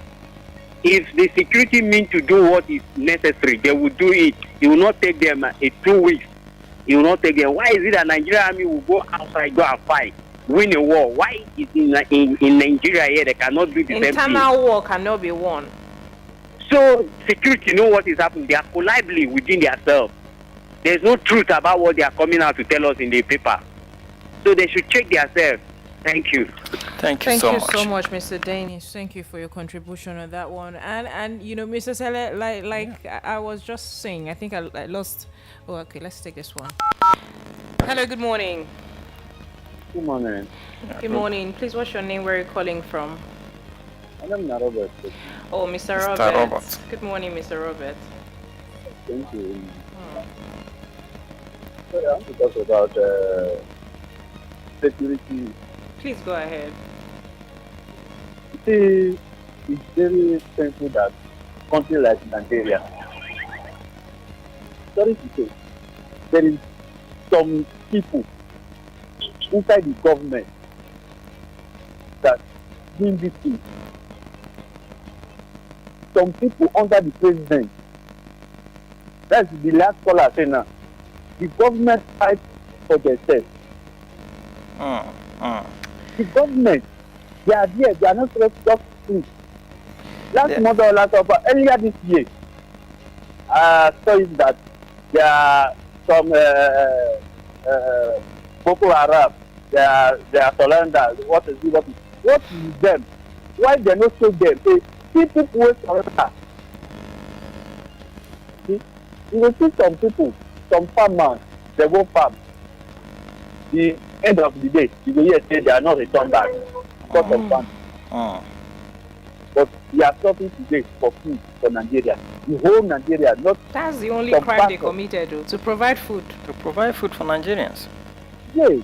If the security mean to do what is necessary, they will do it. It will not take them 2 weeks. It will not take them. Why is it that Nigerian army will go outside, go and fight, win a war? Why is in Nigeria here they cannot do the same thing? Internal war cannot be won. So security know what is happening. They are collabing within themselves. There's no truth about what they are coming out to tell us in the paper. So they should check themselves. Thank you. Thank you so much, Mr. Danish. Thank you for your contribution on that one. And you know, Mr. Sele, like I was just saying, I think I lost. Oh, okay. Let's take this one. Hello. Good morning. Good morning. Good morning. Please, what's your name? Where are you calling from? My name is Robert. Oh, Mr. Robert. Good morning, Mr. Robert. Thank you. So I want to talk about security. Please go ahead. See, it's very painful that country like Nigeria, sorry to say, there is some people inside the government that doing this thing. Some people under the president. That's the last caller say now. The government fights for themselves. The government, they are there, they are not supposed to talk things. Last month or earlier this year, saw it that there are some Boko Haram, they are surrender. What is them? Why they not show them? See people who surrender. See, you will see some people, some farmers, they go farm. The end of the day, you will hear say they are not returned back because of farm. But we are suffering today for food. for Nigeria. The whole Nigeria, not That's the only some crime part they of- committed, though, to provide food. To provide food for Nigerians. Yes.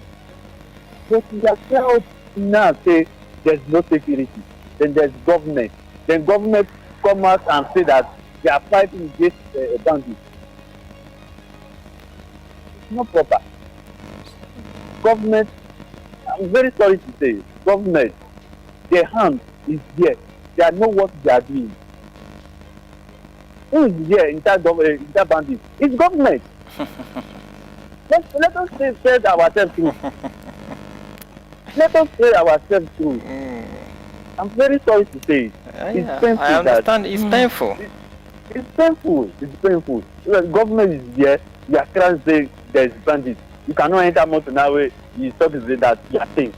But we are proud now say there's no security. Then there's government. Then government come out and say that they are fighting against bandits. It's not proper. Government, I'm very sorry to say, government, their hand is there. They know what they are doing. Who is there in that bandit? It's government. Let us say ourselves through. Let us say ourselves through. I'm very sorry to say it. It's painful. I understand. It's painful. It's painful. It's painful. The government is there. You are trying to say there's bandits. You cannot enter motor now where you stop to say that you are safe.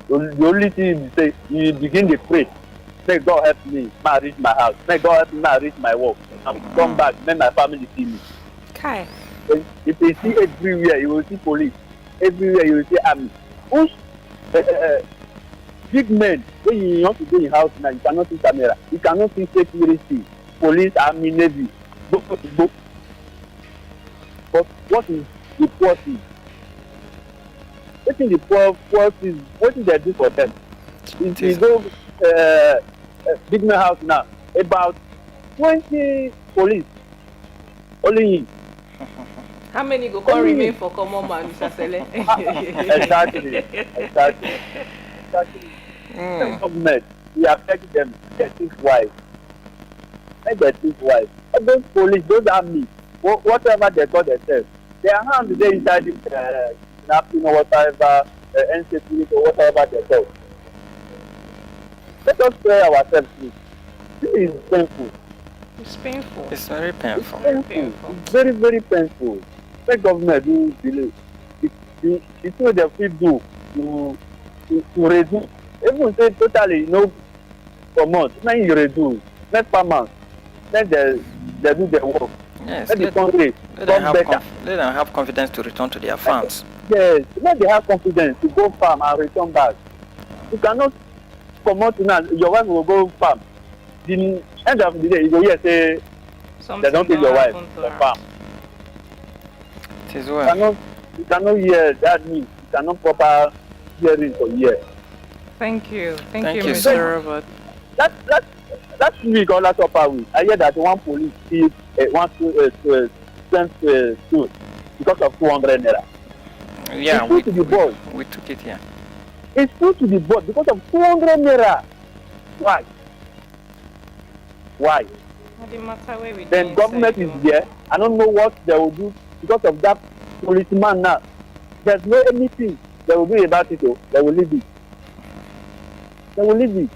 The only thing you say, you begin to pray. May God help me, may I reach my house. May God help me, may I reach my work. And come back, may my family see me. Kai. If you see everywhere, you will see police. Everywhere you will see army. Push big men. When you want to go in house now, you cannot see camera. You cannot see security, police, army, navy. Go. But what is the poor thing? What is the poor thing? What did they do for them? If you go big man house now, about 20 police only him. How many go come remain for common man, Mr. Sele? Exactly. Government, we affect them. Get this wife. And those police, those army, whatever they call themselves, their hands they inside the napkin or whatever, insecurity or whatever they call. Let us pray ourselves through. This is painful. It's painful. It's very painful. It's very, very painful. The government do delay. It's what they feel do to reduce. Even say totally no for months. Now you reduce. Next per month. Then they do their work. Yes. Let the country Let come better. them have confidence to return to their farms. Yes. Let they have confidence to go farm and return back. You cannot come out now. Your wife will go farm. The end of the day, you go here say they don't take your wife to farm. It is well. You cannot hear that news. You cannot proper hearing for years. Thank you. Thank Thank you, you, Mr. sir. Robert. Last week or last upper week, I hear that one police killed one student because of 200 naira. Yeah, It's put to the board. we took it here. It's put to the board because of 200 naira. Why? Then government is there. I don't know what they will do because of that policeman now. There's no anything they will do about it. They will leave it.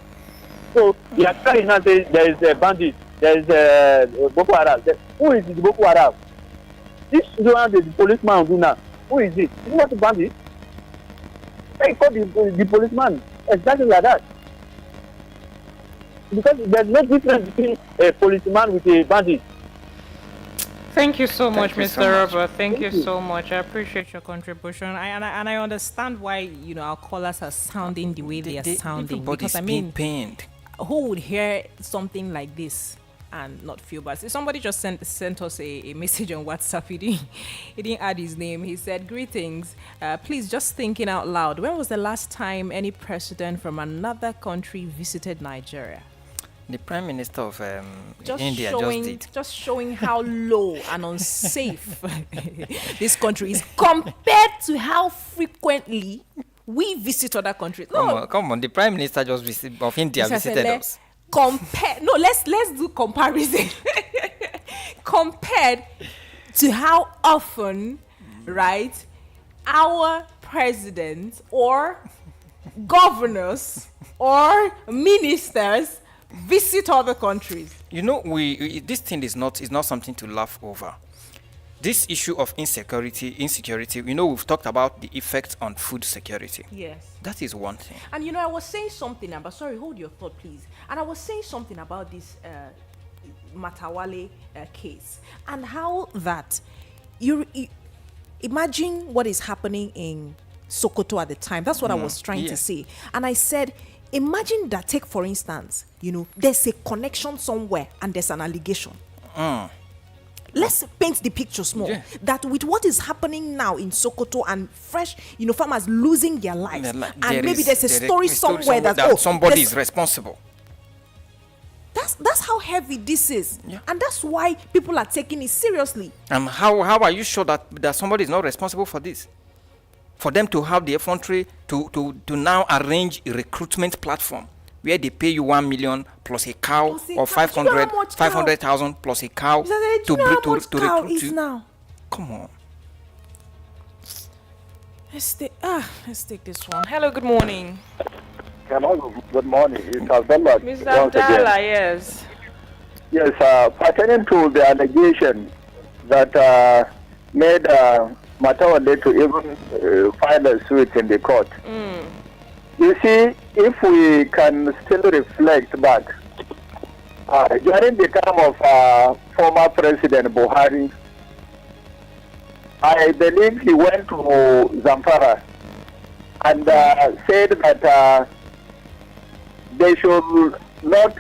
So they are trying now say there is a bandit, there is a Boko Haram. Who is the Boko Haram? This one the policeman do now. Who is it? It's not a bandit. They call the policeman exactly like that. Because there's no difference between a policeman with a bandit. Thank you so much, Thank you Mr. so much. Robert. Thank you you. so much. I appreciate your contribution. I understand why our callers are sounding the way they are sounding. Everybody's Because being pained. who would hear something like this and not feel bad? So somebody just sent us a message on WhatsApp. He didn't add his name. He said, "Greetings. Please, just thinking out loud. When was the last time any president from another country visited Nigeria?" The Prime Minister of Just India just showing how low and unsafe this country is compared to how frequently we visit other countries. Come on. The Prime Minister of India Mr. visited Sele, us. Let's do comparison. Compared to how often, right, our president or governors or ministers visit other countries. This thing is not something to laugh over. This issue of insecurity, we've talked about the effects on food security. Yes. That is one thing. And I was saying something about, sorry, hold your thought, please. And I was saying something about this Matawale case and how that you imagine what is happening in Sokoto at the time. That's what I was trying to say. And I said, imagine that, take for instance, there's a connection somewhere and there's an allegation. Let's paint the picture small. Yeah. That with what is happening now in Sokoto and fresh, farmers losing their lives, and maybe there's a story somewhere that somebody is responsible. That's how heavy this is, and that's why people are taking it seriously. And how are you sure that somebody is not responsible for this? For them to have the effrontery to now arrange a recruitment platform where they pay you 1 million plus a cow or 500,000 plus a cow to recruit you. Now? Come on. Let's take this one. Hello, good morning. Hello, good morning. It's Abdullah. Mr. Abdallah, yes. Yes, pertaining to the allegation that made Matawale to even file a suit in the court. You see, if we can still reflect back, during the time of former President Buhari, I believe he went to Zamfara and said that they should not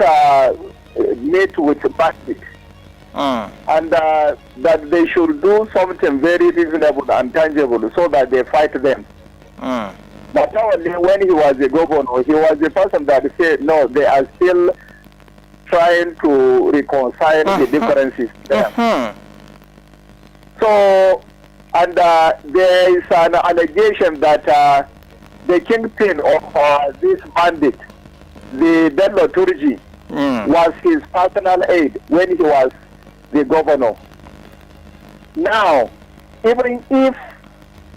meet with the bandits. And that they should do something very reasonable and tangible so that they fight them. But when he was a governor, he was the person that said, no, they are still trying to reconcile the differences there. So, and there is an allegation that the kingpin of this bandit, the Bello Turji, was his personal aide when he was the governor. Now, even if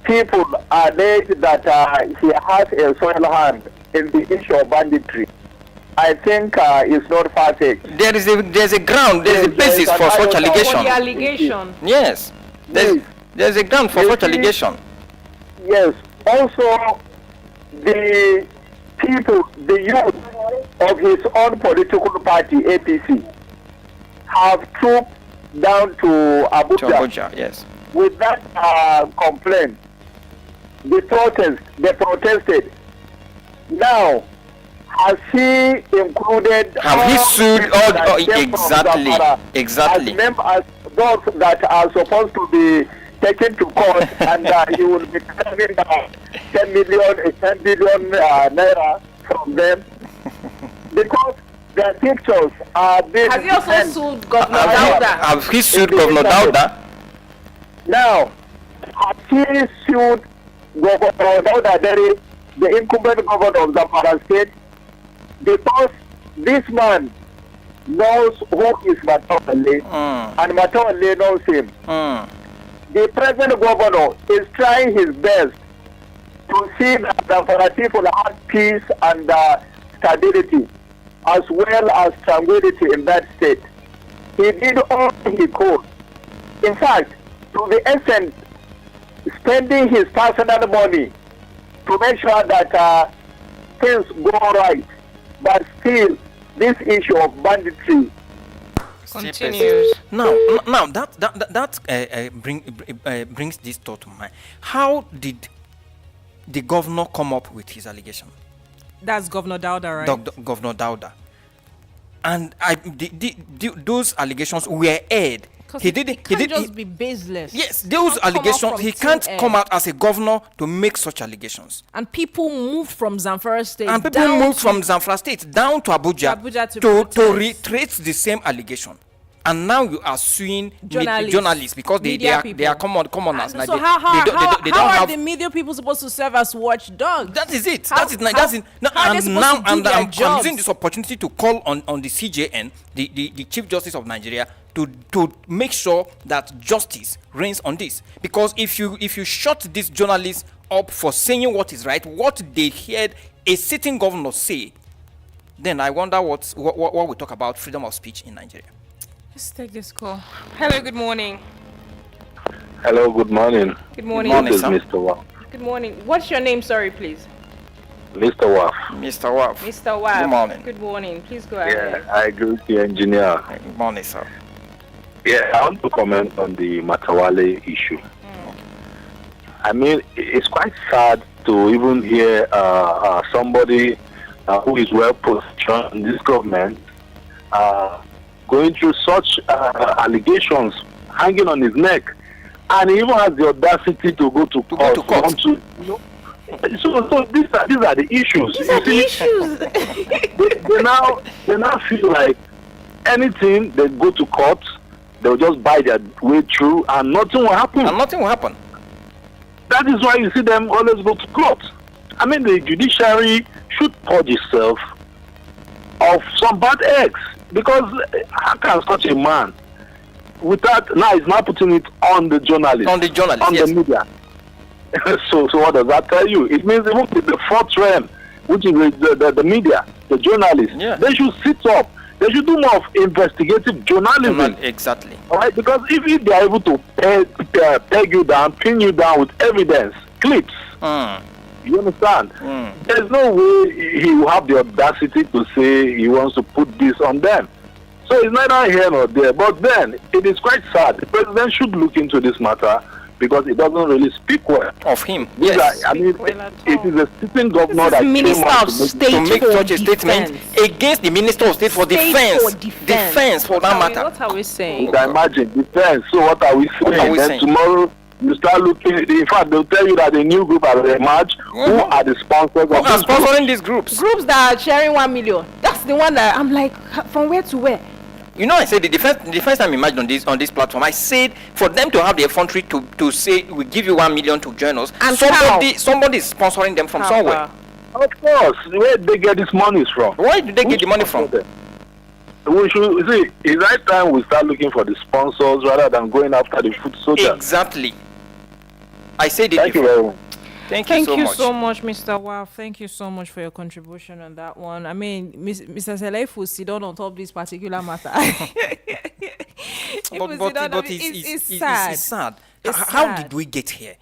people allege that he has a soil hand in the issue of banditry, I think it's not far-fetched. There's a ground, there's a basis for such allegation. For the allegation. Yes, there's a ground for such allegation. Yes. Also, the people, the youth of his own political party, APC, have trooped down to Abuja. Yes. With that complaint, they protested. Now, has he included? Have he sued all? Exactly. As those that are supposed to be taken to court, and he will be claiming 10 billion naira from them because their pictures are being. Has he also sued Governor Dauda? Have he sued Governor Dauda? Now, has he sued Governor Dauda, the incumbent governor of Zamfara State? Because this man knows who is Matawale, and Matawale knows him. The present governor is trying his best to see that Zamfara people have peace and stability, as well as tranquility in that state. He did all he could. In fact, to the extent spending his personal money to make sure that things go right. But still, this issue of banditry continues. Now that brings this thought to mind. How did the governor come up with his allegation? That's Governor Dauda, right? Governor Dauda. And those allegations were aired. He can't just be baseless. Yes, those allegations. He can't come out as a governor to make such allegations. And people moved from Zamfara State. And people moved from Zamfara State down to Abuja to retrace the same allegation. And now you are suing journalists because they are commoners. So how are the media people supposed to serve as watchdogs? That is it. I'm using this opportunity to call on the CJN, the Chief Justice of Nigeria, to make sure that justice reigns on this. Because if you shut these journalists up for saying what is right, what they heard a sitting governor say, then I wonder what we talk about freedom of speech in Nigeria. Let's take this call. Hello, good morning. Hello, good morning. Good morning. This is Mr. Waf. Good morning. What's your name? Sorry, please. Mr. Waf. Mr. Waf. Mr. Waf. Good morning. Good morning. Please go ahead. Yeah, I agree with the engineer. Good morning, sir. Yeah, I want to comment on the Matawale issue. I mean, it's quite sad to even hear somebody who is well positioned in this government, going through such allegations hanging on his neck, and he even has the audacity to go to court. So these are the issues. These are the issues. they now feel like anything they go to court, they'll just buy their way through, and nothing will happen. That is why you see them always go to court. I mean, the judiciary should purge itself of some bad eggs, because how can such a man, without now he's now putting it on the journalists, on yes. the media. So what does that tell you? It means even the fourth realm, which is the media, the journalists, they should sit up. They should do more of investigative journalism. Exactly. All right, because if they are able to peg you down, pin you down with evidence, clips, you understand? There's no way he will have the audacity to say he wants to put this on them. So it's neither here nor there. But then, it is quite sad. The president should look into this matter, because it doesn't really speak well of him. Yes. It is a sitting governor that Minister of State to make such a defense. statement against the Minister of State for defense. Defense for that matter. What are we saying? Imagine defense. So what are we saying? Tomorrow you start looking. In fact, they'll tell you that a new group has emerged. Who are the sponsors? Who are sponsoring these groups? Groups that are sharing 1 million. That's the one that I'm like, from where to where? You know, I said the first time I imagined on this platform, I said for them to have the effrontery to say we give you 1 million to join us, and somebody is sponsoring them from somewhere. Of course, where they get this money from? Why do they get the money from? We should see. It's right time we start looking for the sponsors rather than going after the foot soldiers. Exactly. I said it. Thank you very much. Thank you so much, Mr. Wow. Thank you so much for your contribution on that one. I mean, Mr. Selef will sit down on top of this particular matter. It's sad. How did we get here?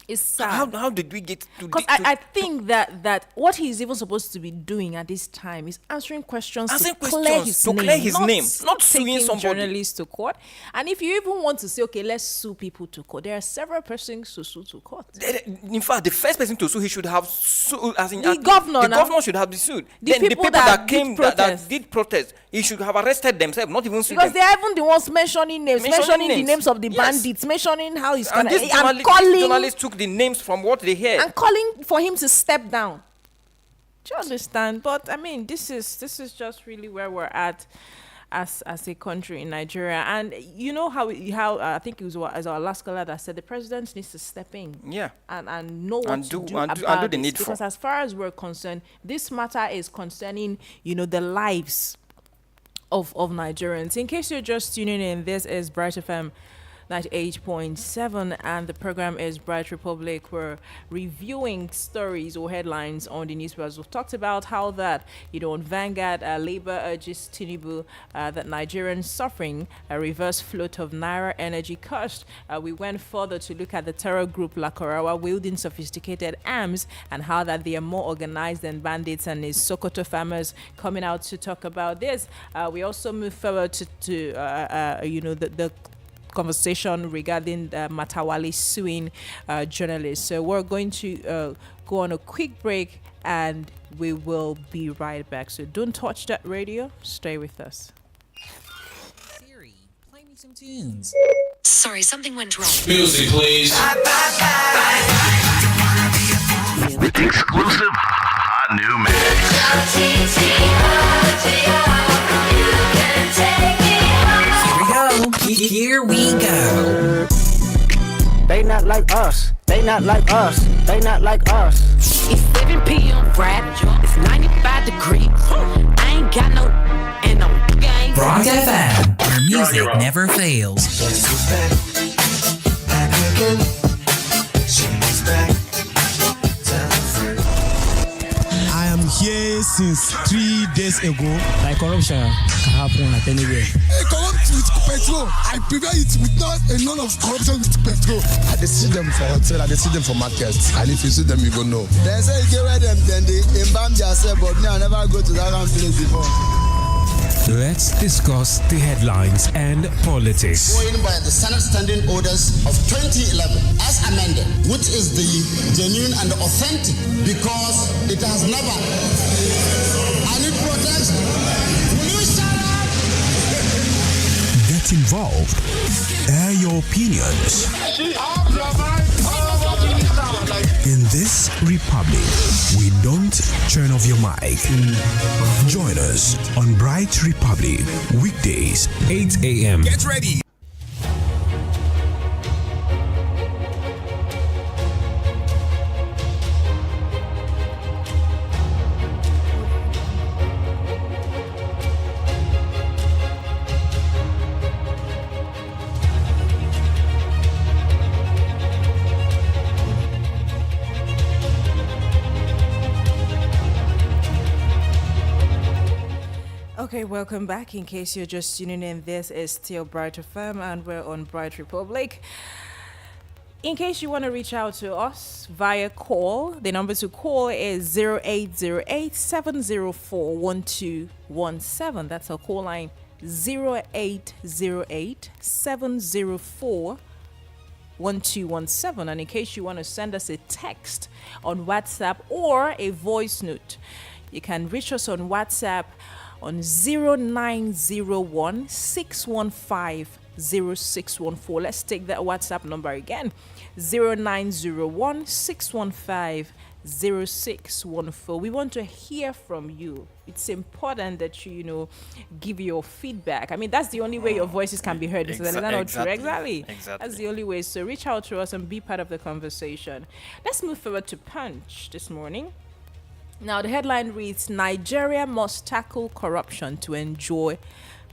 It's sad. How did we get to? Because I think that what he's even supposed to be doing at this time is answering questions to clear his name, not suing somebody. Journalists to court. And if you even want to say, okay, let's sue people to court, there are several persons to sue to court. In fact, the first person to sue, he should have sued. The governor. The governor should have been sued. Then the people that did protest, he should have arrested themselves, not even sued because them. they are even the ones mentioning names, mentioning the names of the bandits, mentioning how he's and gonna. These journalists took the names from what they heard and calling for him to step down. Do you understand? But I mean, this is just really where we're at as a country in Nigeria. And you know how I think it was our last caller that said the president needs to step in, and know what to do about this. Because as far as we're concerned, this matter is concerning the lives of Nigerians. In case you're just tuning in, this is Bright FM 98.7 and the program is Bright Republic. We're reviewing stories or headlines on the newspapers. We've talked about how that on Vanguard, Labour urges Tinubu that Nigerians suffering a reverse float of Naira energy cost. We went further to look at the terror group Lakurawa wielding sophisticated arms and how that they are more organized than bandits, and is Sokoto farmers coming out to talk about this. We also move forward to the conversation regarding Matawali suing journalists. So we're going to go on a quick break and we will be right back. So don't touch that radio. Stay with us. Siri, play me some tunes. Sorry, something went wrong. Music, please. Exclusive hot new mix. Here we go. They not like us. They not like us. They not like us. It's 7 p.m. Friday. It's 95 degrees. I ain't got no game. Bright FM, where music never fails. I am here since 3 days ago. Like corruption can happen at anywhere. Corrupt with petrol. I prepare it with none of corruption with petrol. I see them for hotel, I see them for market. And if you see them, you go know. They say you get where them, then they embalm themselves, but me, I never go to that kind of place before. Let's discuss the headlines and politics. Going by the Senate Standing Orders of 2011 as amended, which is the genuine and authentic, because it has never protest. Will you shut up? Get involved. Air your opinions. In this republic, we don't turn off your mic. Join us on Bright Republic, weekdays, 8 a.m. Get ready. Okay, welcome back. In case you're just tuning in, this is still Bright FM and we're on Bright Republic. In case you want to reach out to us via call, the number to call is 0808-704-1217. That's our call line, 0808-704-1217. And in case you want to send us a text on WhatsApp or a voice note, you can reach us on WhatsApp on 0901 615 0614. Let's take that WhatsApp number again, 0901 615 0614. We want to hear from you. It's important that you give your feedback. I mean, that's the only way your voices can be heard. Is that not true? Exactly. That's the only way. So reach out to us and be part of the conversation. Let's move forward to Punch this morning. Now, the headline reads, Nigeria must tackle corruption to enjoy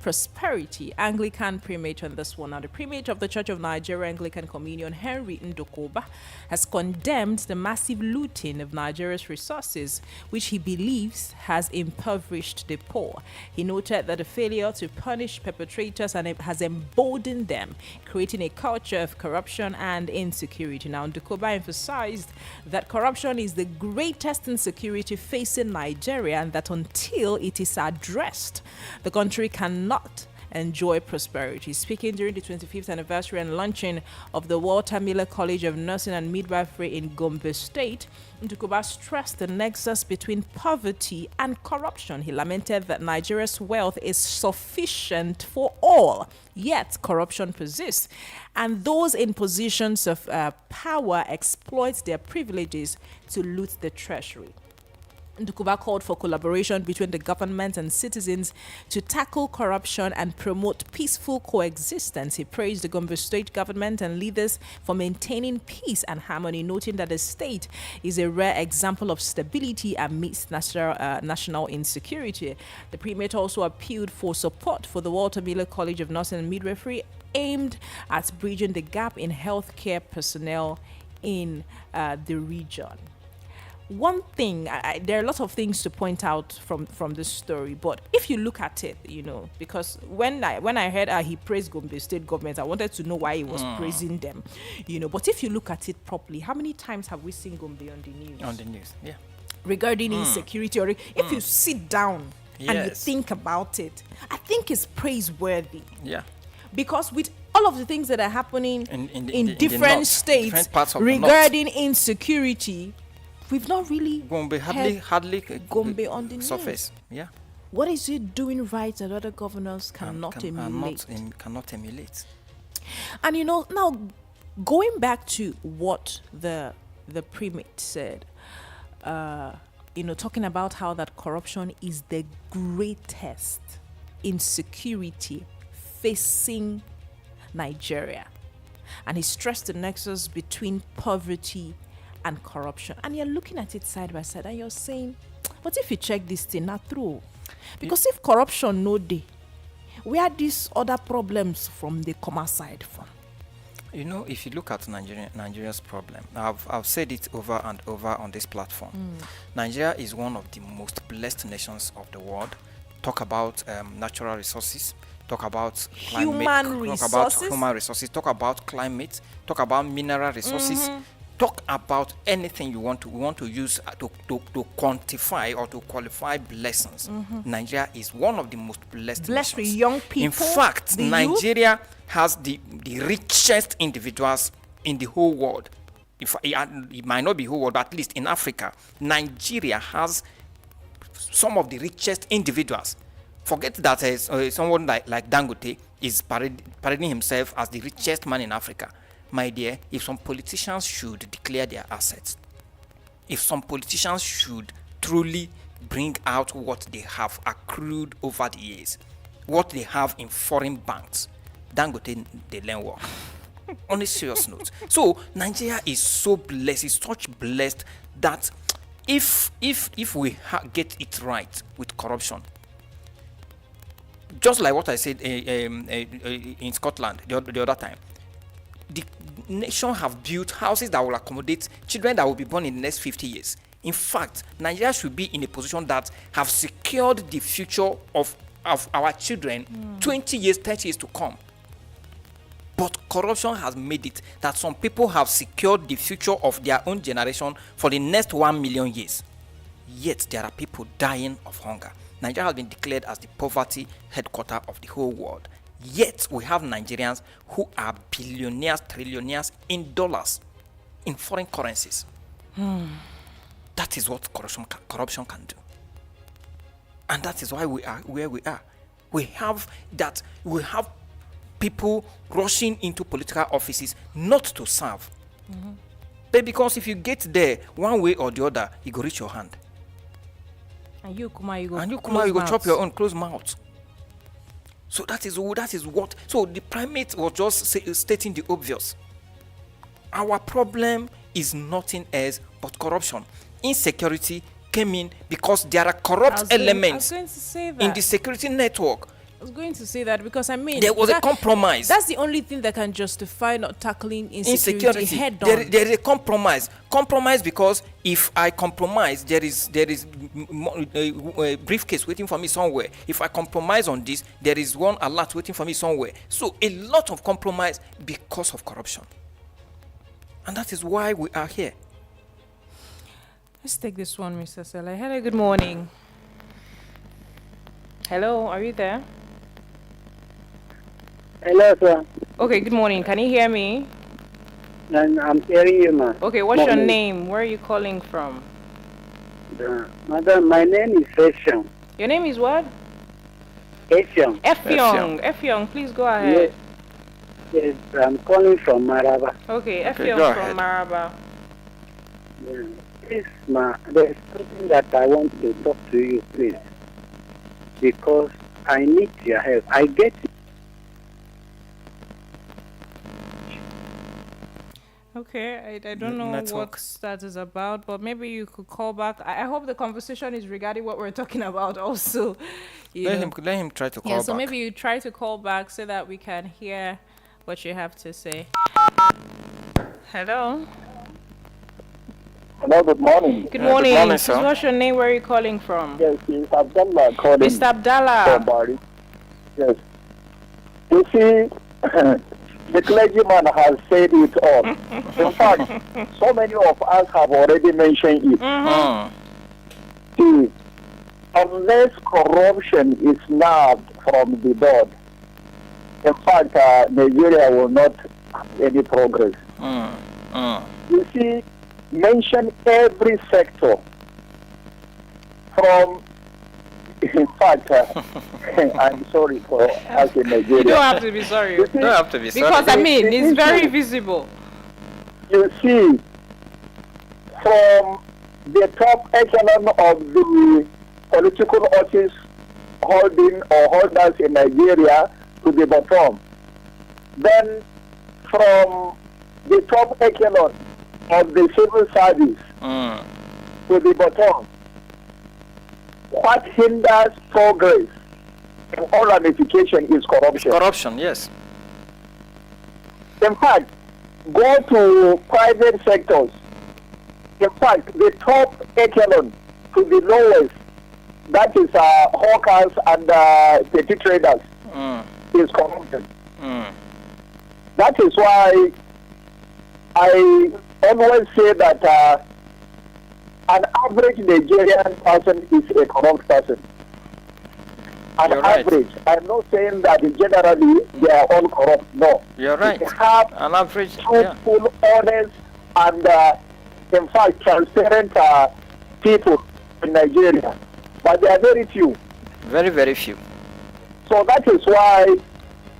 prosperity. Anglican primate on this one. Now, the primate of the Church of Nigeria Anglican Communion, Henry Ndokoba, has condemned the massive looting of Nigeria's resources, which he believes has impoverished the poor. He noted that the failure to punish perpetrators has emboldened them, creating a culture of corruption and insecurity. Now, Ndokoba emphasized that corruption is the greatest insecurity facing Nigeria and that until it is addressed, the country cannot enjoy prosperity. Speaking during the 25th anniversary and launching of the Walter Miller College of Nursing and Midwifery in Gombe State, Ndokoba stressed the nexus between poverty and corruption. He lamented that Nigeria's wealth is sufficient for all, yet corruption persists, and those in positions of power exploit their privileges to loot the treasury. Ndokoba called for collaboration between the government and citizens to tackle corruption and promote peaceful coexistence. He praised the Gombe State government and leaders for maintaining peace and harmony, noting that the state is a rare example of stability amidst national insecurity. The primate also appealed for support for the Walter Miller College of Nursing and Midwifery, aimed at bridging the gap in healthcare personnel in the region. One thing, there are a lot of things to point out from this story, but if you look at it, because when I heard he praised Gombe State government, I wanted to know why he was praising them, but if you look at it properly, how many times have we seen Gombe on the news? On the news, yeah. Regarding insecurity, or if you sit down and you think about it, I think it's praiseworthy. Yeah. Because with all of the things that are happening in different states different parts of regarding insecurity, we've not really Gombe hardly Gombe on the surface. News. Yeah. What is it doing right that other governors cannot emulate? Cannot emulate. And now going back to what the primate said, talking about how that corruption is the greatest insecurity facing Nigeria, and he stressed the nexus between poverty and corruption, and you're looking at it side by side and you're saying, but if you check this thing, not true, because if corruption no day, where these other problems from the commerce side from? If you look at Nigeria's problem, I've said it over and over on this platform. Nigeria is one of the most blessed nations of the world. Talk about natural resources, talk about human resources, talk about climate, talk about mineral resources. Talk about anything you want to. We want to use to quantify or to qualify blessings. Nigeria is one of the most blessed nations. With young people. In fact, Nigeria has the richest individuals in the whole world. It might not be whole world, but at least in Africa, Nigeria has some of the richest individuals. Forget that someone like Dangote is parading himself as the richest man in Africa. My dear, if some politicians should declare their assets, if some politicians should truly bring out what they have accrued over the years, what they have in foreign banks, Dangote, they learn work. On a serious note. So Nigeria is so blessed, it's such blessed that if we get it right with corruption, just like what I said in Scotland the other time, the nation have built houses that will accommodate children that will be born in the next 50 years. In fact, Nigeria should be in a position that have secured the future of our children 20 years, 30 years to come. But corruption has made it that some people have secured the future of their own generation for the next 1 million years. Yet there are people dying of hunger. Nigeria has been declared as the poverty headquarters of the whole world. Yet we have Nigerians who are billionaires, trillionaires in dollars, in foreign currencies. That is what corruption can do. And that is why we are where we are. We have people rushing into political offices not to serve. But because if you get there one way or the other, you go reach your hand. And you go chop your own closed mouth. So that is what. So the primate was just stating the obvious. Our problem is nothing else but corruption. Insecurity came in because there are corrupt elements in the security network. I was going to say that because there was a compromise. That's the only thing that can justify not tackling insecurity head on. There is a compromise. Compromise because if I compromise, there is a briefcase waiting for me somewhere. If I compromise on this, there is one alert waiting for me somewhere. So a lot of compromise because of corruption. And that is why we are here. Let's take this one, Mr. Sele. Hello, good morning. Hello, are you there? Hello, sir. Okay, good morning. Can you hear me? I'm hearing you, ma'am. Okay, what's your name? Where are you calling from? Madam, my name is Effiong. Your name is what? Effiong. Effiong, please go ahead. Yes, I'm calling from Maraba. Okay, Effiong from Maraba. Yeah. Please, there's something that I want to talk to you, please. Because I need your help. I get it. Okay, I don't know what that is about, but maybe you could call back. I hope the conversation is regarding what we're talking about also. Let him try to call back. So maybe you try to call back so that we can hear what you have to say. Hello? Hello, good morning. Good morning, sir. What's your name? Where are you calling from? Yes, it's Abdallah calling. Mr. Abdallah. Yes. You see, the clergyman has said it all. In fact, so many of us have already mentioned it. See, unless corruption is nabbed from the bud, in fact, Nigeria will not have any progress. You see, mention every sector from, in fact, I'm sorry for asking Nigeria. You don't have to be sorry. You don't have to be sorry. Because, I mean, it's very visible. You see, from the top echelon of the political office holding or holders in Nigeria to the bottom, then from the top echelon of the civil service to the bottom, what hinders progress in all ramification is corruption. Corruption, yes. In fact, go to private sectors. In fact, the top echelon to the lowest, that is hawkers and petty traders, is corrupted. That is why I always say that an average Nigerian person is a corrupt person. An average. I'm not saying that generally they are all corrupt. No. You're right. They have an average, truthful, honest, and in fact transparent people in Nigeria. but they are very few. Very, very few. So that is why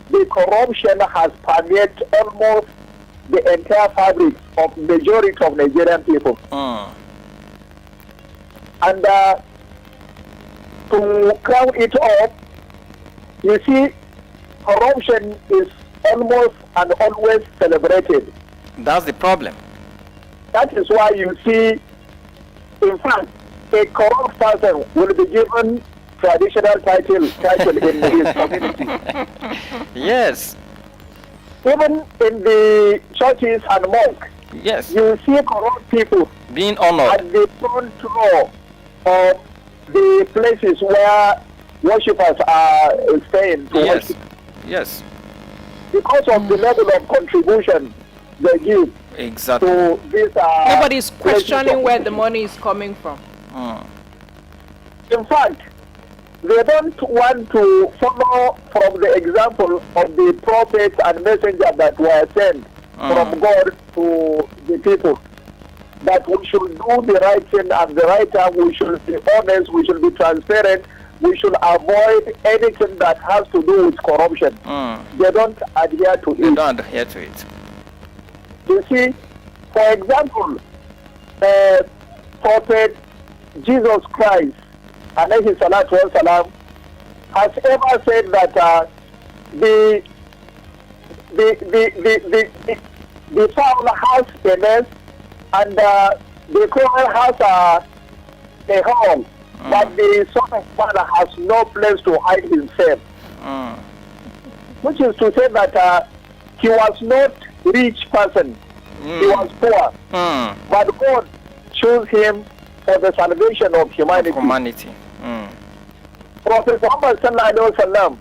the corruption has permeated almost the entire fabric of majority of Nigerian people. And to crown it off, you see, corruption is almost and always celebrated. That's the problem. That is why you see, in fact, a corrupt person will be given traditional title in his community. Yes. Even in the churches and mosques, yes, you see corrupt people being honored at the front row of the places where worshippers are staying to yes. worship. Yes. Because of the level of contribution they give exactly to this. Nobody's questioning where the money is coming from. In fact, they don't want to follow from the example of the prophets and messengers that were sent from God to the people. That we should do the right thing at the right time, we should be honest, we should be transparent, we should avoid anything that has to do with corruption. They don't adhere to it. They don't adhere to it. You see, for example, Prophet Jesus Christ, alayhi salatu wasalam, has ever said that the fowl has a nest and the crow has a home, but the Son of Man has no place to hide himself. Which is to say that he was not rich person, he was poor, but God chose him for the salvation of humanity. Prophet Muhammad sallallahu alaihi wasallam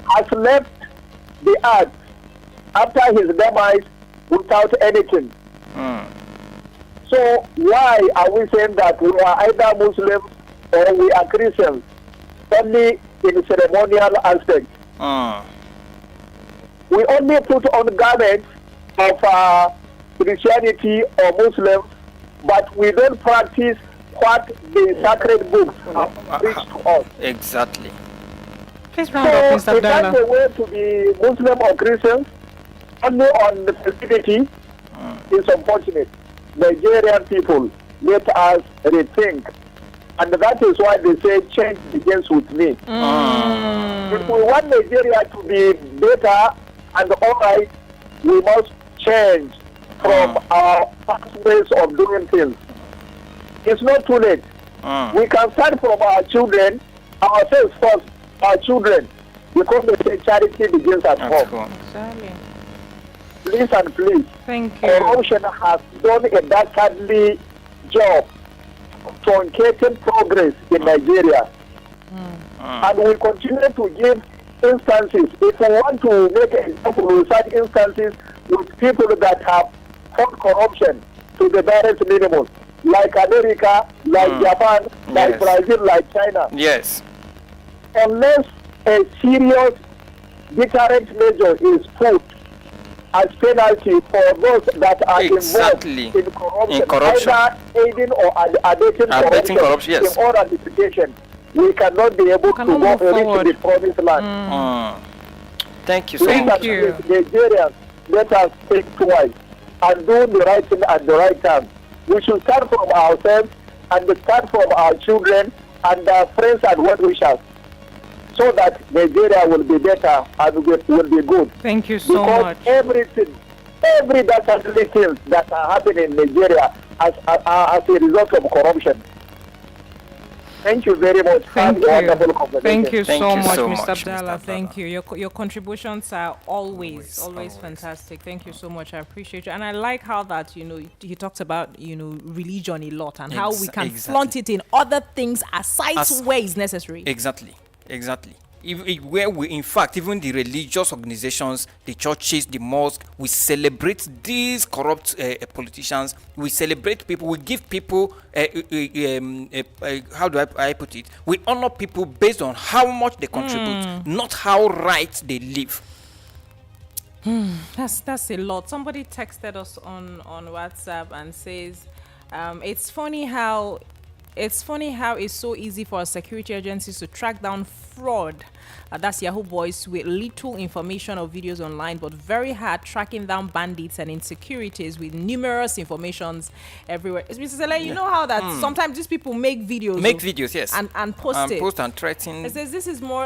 has left the earth after his demise without anything. So why are we saying that we are either Muslims or we are Christians only in ceremonial aspect? We only put on garments of Christianity or Muslims, but we don't practice what the sacred books have preached to us. Exactly. Please round up, Mr. It's not the way to be Muslim or Christian only on the festivity is unfortunate. Nigerian people, let us rethink. And that is why they say change begins with me. If we want Nigeria to be better and alright, we must change from our past ways of doing things. It's not too late. We can start from our children, ourselves first, our children, because they say charity begins at home. Exactly. Please and please. Thank you. Corruption has done a dastardly job truncating progress in Nigeria. And we continue to give instances. If we want to make an example, we start instances with people that have fought corruption to the barest minimum, like America, like Japan, like Brazil, like China. Yes. Unless a serious deterrent measure is put as penalty for those that are involved in corruption, either aiding or abetting corruption yes. in all ramifications, we cannot be able to go reach the promised land. Thank you so much. Nigerians, let us think twice and do the right thing at the right time. We should start from ourselves and start from our children and our friends and well-wishers, so that Nigeria will be better and will be good. Thank you so much. Because every dastardly things that are happening in Nigeria as a result of corruption. Thank you very much. Thank you. Wonderful conversation. Thank you so much, so Mr. much, Abdallah. Mr. Thank you. Your contributions are always fantastic. Thank you so much. I appreciate you. And I like how that, you talked about, religion a lot and how we can flaunt it in other things aside where it's necessary. Exactly. Where we, in fact, even the religious organizations, the churches, the mosques, we celebrate these corrupt politicians. We celebrate people. We give people, how do I put it? We honor people based on how much they contribute, not how right they live. That's a lot. Somebody texted us on WhatsApp and says, it's funny how It's funny how it's so easy for security agencies to track down fraud. That's Yahoo Boys with little information or videos online, but very hard tracking down bandits and insecurities with numerous informations everywhere. Mr. Sele, you know how that sometimes these people make videos. Make videos, yes. And post it. Post and threaten. It says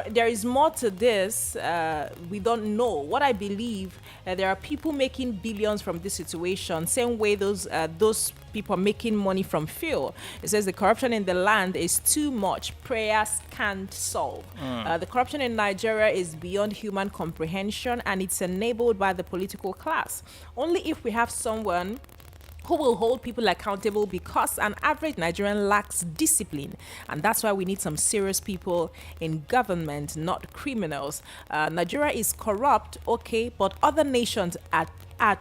there is more to this. We don't know. What I believe, there are people making billions from this situation, same way those people are making money from fuel. It says the corruption in the land is too much. Prayers can't solve. The corruption in Nigeria is beyond human comprehension, and it's enabled by the political class. Only if we have someone who will hold people accountable, because an average Nigerian lacks discipline. And that's why we need some serious people in government, not criminals. Nigeria is corrupt, okay, but other nations are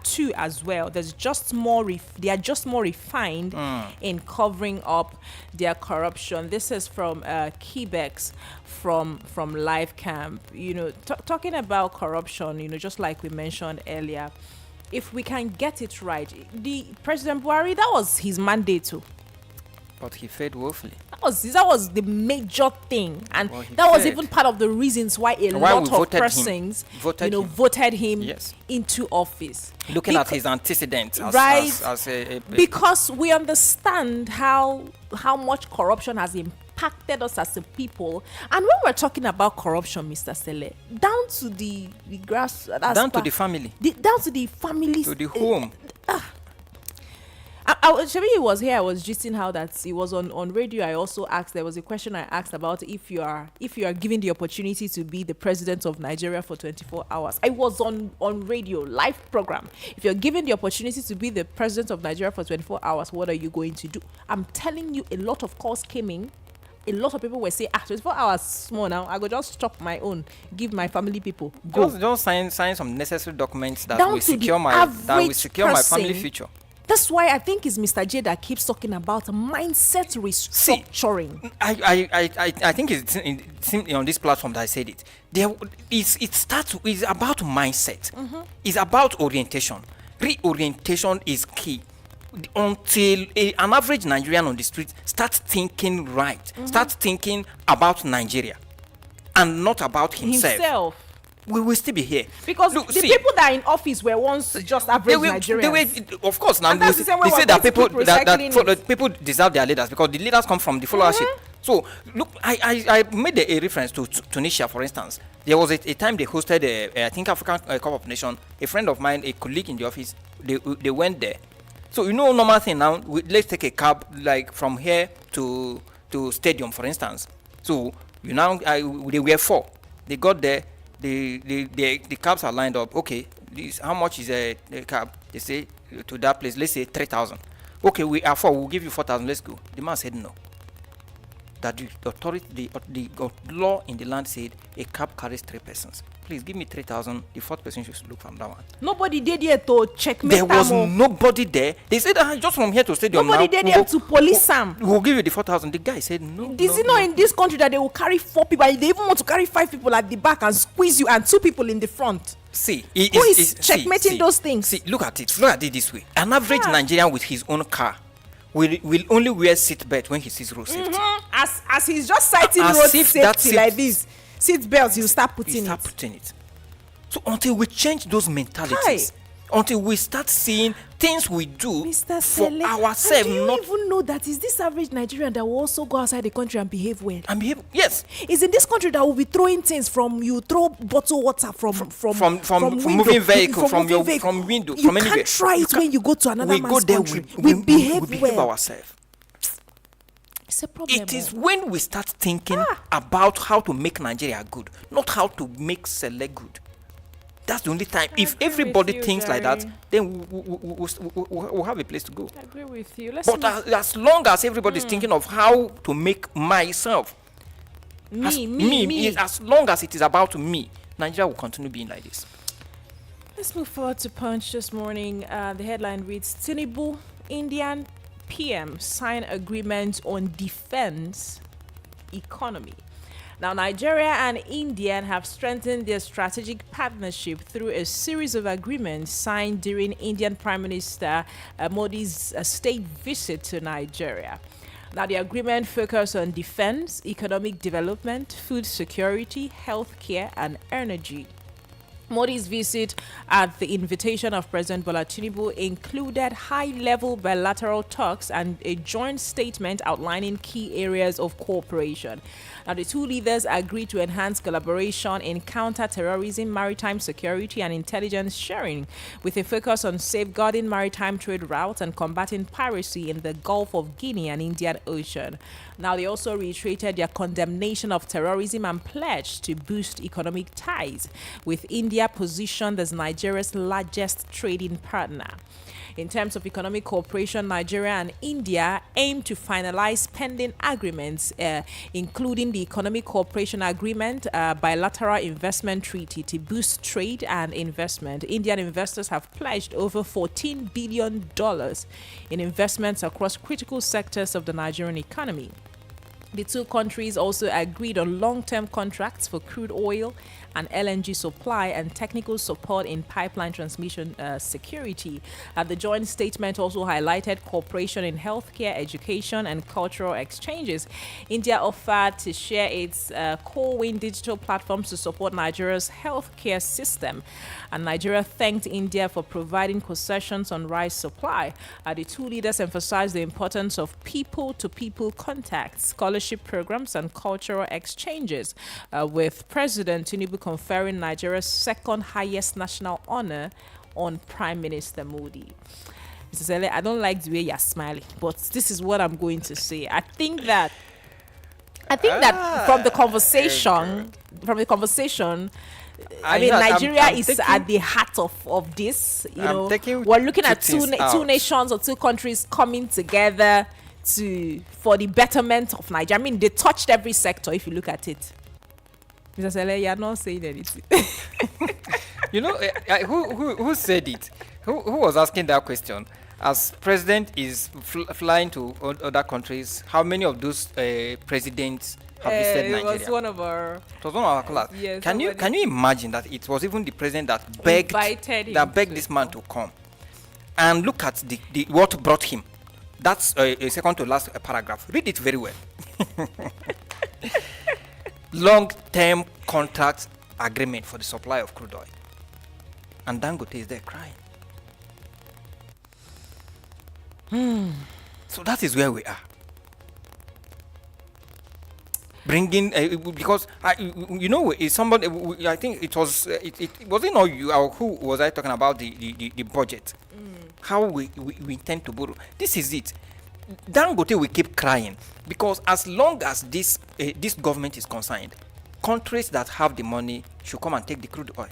too as well. There's just more they are just more refined in covering up their corruption. This is from Kebex from Live Camp. You know, talking about corruption, you know, just like we mentioned earlier, if we can get it right, the President Buhari, that was his mandate too. But he failed woefully. That was the major thing, and that was even part of the reasons why lot of persons voted him into office. Looking at his antecedents, because we understand how much corruption has impacted us as a people. And when we're talking about corruption, Mr. Sele, down to the grass, down to the family, down to the families, to the home. Shabi was here. I was gisting how that it was on radio. I also asked. There was a question I asked about if you are given the opportunity to be the president of Nigeria for 24 hours. I was on radio, live program. If you're given the opportunity to be the president of Nigeria for 24 hours, what are you going to do? I'm telling you, a lot of calls came in. A lot of people were saying, 24 hours small now. I go just stop my own, give my family people. Go. Just sign some necessary documents that will secure my family future. That's why I think it's Mr. J that keeps talking about mindset restructuring. I think it's on this platform that I said it. It's about mindset. It's about orientation. Reorientation is key. Until an average Nigerian on the street starts thinking right, starts thinking about Nigeria and not about himself. We will still be here. Because the people that are in office were once just average Nigerians. Of course, now they say that people deserve their leaders because the leaders come from the followership. So, look, I made a reference to Tunisia, for instance. There was a time they hosted, I think, African Cup of Nations. A friend of mine, a colleague in the office, they went there. So, you know, normal thing now, let's take a cab, like, from here to stadium, for instance. So, they were 4. They got there. The cabs are lined up. Okay, how much is a cab? They say to that place, let's say 3,000. Okay, we are 4. We'll give you 4,000. Let's go. The man said no. That the authority, the law in the land said a cab carries 3 persons. Please give me 3,000. The 4th person should look from that one. Nobody did here to check me. There was nobody there. They said just from here to stadium. Nobody did here to police Sam. We'll give you the 4,000. The guy said no. Is it not in this country that they will carry 4 people? They even want to carry 5 people at the back and squeeze you, and 2 people in the front. See, who is checkmating those things? See, look at it. Look at it this way. An average Nigerian with his own car will only wear seatbelt when he sees road safety. As he's just citing road safety like this, seat belts, you start putting it. So until we change those mentalities, until we start seeing things we do Mr. for Sele, ourselves. Do you even know that is this average Nigerian that will also go outside the country and behave well? Yes. Is in this country that will be throwing things from you throw bottled water from moving vehicle, from window, you from anywhere. You can't try it when you go to another man's country. We behave well. Ourselves. It's a problem. It is when we start thinking about how to make Nigeria good, not how to make Sele good. That's the only time. If everybody thinks like that, then we'll have a place to go. I agree with you. But as long as everybody is thinking of how to make myself, as long as it is about me, Nigeria will continue being like this. Let's move forward to Punch this morning. The headline reads, Tinubu, Indian PM sign agreement on defense economy. Now, Nigeria and India have strengthened their strategic partnership through a series of agreements signed during Indian Prime Minister Modi's state visit to Nigeria. Now, the agreement focuses on defense, economic development, food security, healthcare, and energy. Modi's visit at the invitation of President Bola Tinubu included high-level bilateral talks and a joint statement outlining key areas of cooperation. Now, the two leaders agreed to enhance collaboration in counter-terrorism, maritime security, and intelligence sharing, with a focus on safeguarding maritime trade routes and combating piracy in the Gulf of Guinea and Indian Ocean. Now, they also reiterated their condemnation of terrorism and pledged to boost economic ties, with India positioned as Nigeria's largest trading partner. In terms of economic cooperation, Nigeria and India aim to finalize pending agreements, including the Economic Cooperation Agreement, bilateral investment treaty to boost trade and investment. Indian investors have pledged over $14 billion in investments across critical sectors of the Nigerian economy. The two countries also agreed on long-term contracts for crude oil and LNG supply and technical support in pipeline transmission security. The joint statement also highlighted cooperation in healthcare, education, and cultural exchanges. India offered to share its CoreWin digital platforms to support Nigeria's healthcare system, and Nigeria thanked India for providing concessions on rice supply. The two leaders emphasized the importance of people-to-people contacts, scholarship programs, and cultural exchanges, with President Tinubu conferring Nigeria's second highest national honor on Prime Minister Modi. Mr. Sele, I don't like the way you're smiling, but this is what I'm going to say. I think that from the conversation, I mean, Nigeria is at the heart of this. We're looking at two nations or two countries coming together for the betterment of Nigeria. I mean, they touched every sector if you look at it. Mr. Sele, you're not saying anything. Who said it? Who was asking that question? As president is flying to other countries, how many of those presidents have visited Nigeria? It was one of our class. Yes, can you imagine that it was even the president that begged this man to come? And look at the what brought him. That's a second to last paragraph. Read it very well. Long-term contract agreement for the supply of crude oil. And Dangote is there crying. So that is where we are. Bringing because is somebody. I think it was. It wasn't all you. Or who was I talking about the budget? How we intend to borrow. This is it. Dangote will keep crying because as long as this government is concerned, countries that have the money should come and take the crude oil.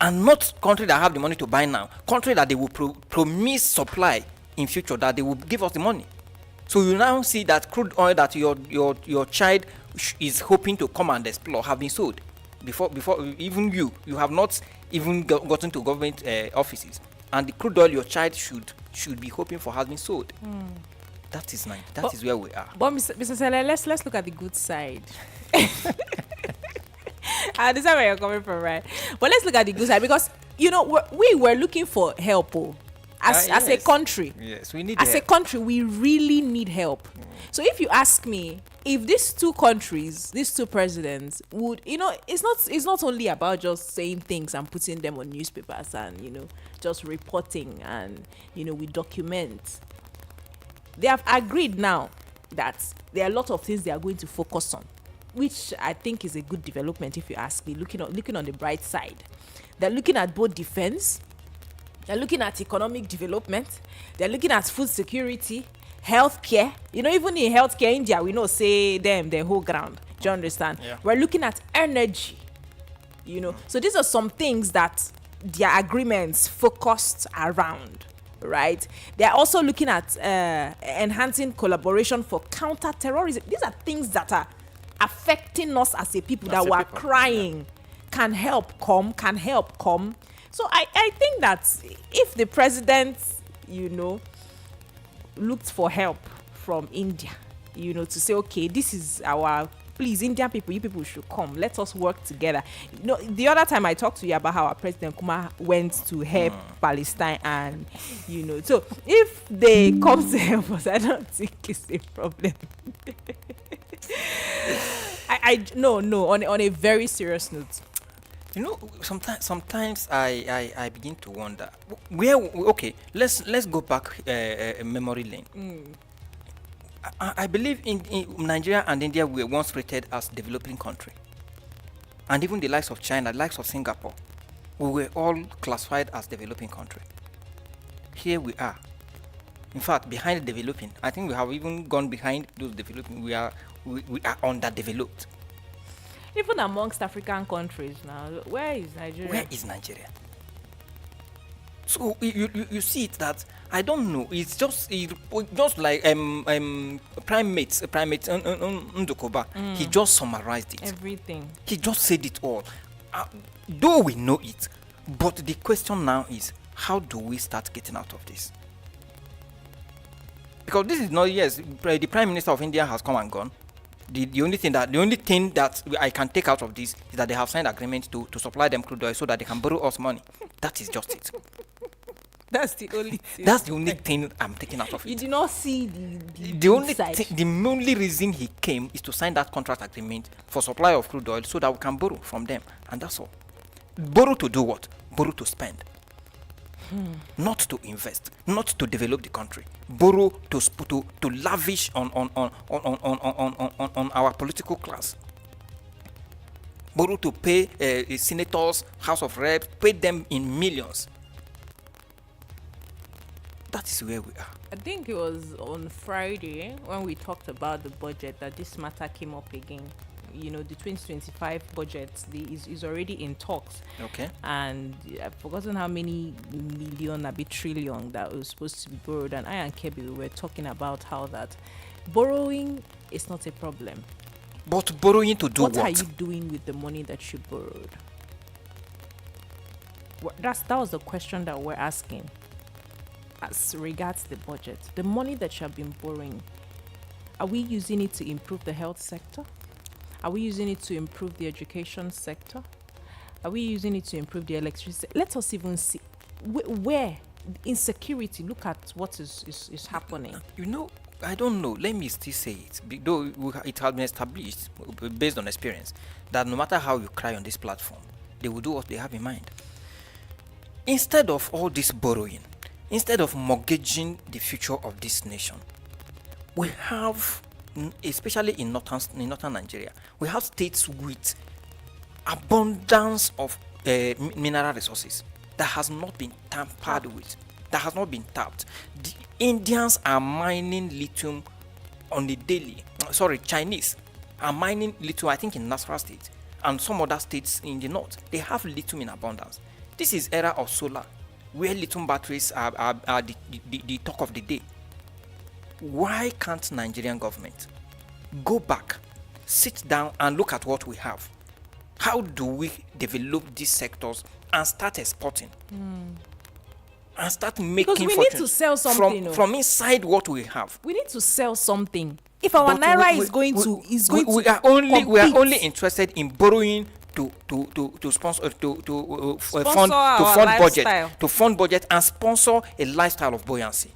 And not countries that have the money to buy now. Countries that they will promise supply in future, that they will give us the money. So you now see that crude oil that your child is hoping to come and explore have been sold before even you have not even gotten to government offices, and the crude oil your child should be hoping for has been sold. That is nice. That is where we are. But Mr. Sele, let's look at the good side. I understand where you're coming from, right? But let's look at the good side, because we were looking for help. As a country, yes, we need as help. A country, we really need help. So if you ask me, if these two countries, these two presidents would, it's not only about just saying things and putting them on newspapers and just reporting and we document. They have agreed now that there are a lot of things they are going to focus on, which I think is a good development if you ask me. Looking on the bright side, they're looking at both defense. They're looking at economic development. They're looking at food security, healthcare. Even in healthcare, India, we know say them the whole ground. Do you understand? Yeah. We're looking at energy. So these are some things that their agreements focused around, right? They're also looking at enhancing collaboration for counter-terrorism. These are things that are affecting us as a people that were crying. Yeah. Can help come. So I think that if the president, looked for help from India, to say, okay, this is our please, Indian people, you people should come. Let us work together. You know, the other time I talked to you about how our President Kuma went to help Palestine, and you know, so if they come to help us, I don't think it's a problem. No, on a very serious note. You know, sometimes I begin to wonder where. Okay, let's go back memory lane. I believe in Nigeria and India were once rated as developing country, and even the likes of China, the likes of Singapore, we were all classified as developing country. Here we are. In fact, behind the developing, I think we have even gone behind those developing. We are underdeveloped. Even amongst African countries now, where is Nigeria? Where is Nigeria? So you see it that I don't know. It's just like Primate Ndukoba. He just summarized it. Everything. He just said it all. Though we know it, but the question now is, how do we start getting out of this? Because this is not, yes, the Prime Minister of India has come and gone. The only thing that I can take out of this is that they have signed agreement to supply them crude oil so that they can borrow us money. That is just it. That's the only thing. That's the only thing I'm taking out of it. You do not see the only reason he came is to sign that contract agreement for supply of crude oil so that we can borrow from them, and that's all. Borrow to do what? Borrow to spend. Not to invest, not to develop the country. Borrow to lavish on our political class. Borrow to pay senators, House of Reps, pay them in millions. That is where we are. I think it was on Friday when we talked about the budget that this matter came up again. You know, the 2025 budget is already in talks. Okay. And I've forgotten how many million, a bit trillion that was supposed to be borrowed. And I and Kebi, we were talking about how that borrowing is not a problem. But borrowing to do what? What are you doing with the money that you borrowed? That was the question that we're asking as regards the budget. The money that you have been borrowing, are we using it to improve the health sector? Are we using it to improve the education sector? Are we using it to improve the electricity? Let us even see where insecurity. Look at what is happening. You know, I don't know. Let me still say it. Though it has been established based on experience that no matter how you cry on this platform, they will do what they have in mind. Instead of all this borrowing, instead of mortgaging the future of this nation, we have, especially in northern Nigeria, we have states with abundance of mineral resources that has not been tampered with, that has not been tapped. The Indians are mining lithium on the daily. Chinese are mining lithium, I think in Nasarawa State and some other states in the north. They have lithium in abundance. This is era of solar, where lithium batteries are the talk of the day. Why can't Nigerian government go back, sit down and look at what we have? How do we develop these sectors and start exporting? And start making because we need to sell something from inside what we have. We need to sell something. If our naira is going to we are only interested in borrowing to sponsor to fund budget and sponsor a lifestyle of buoyancy.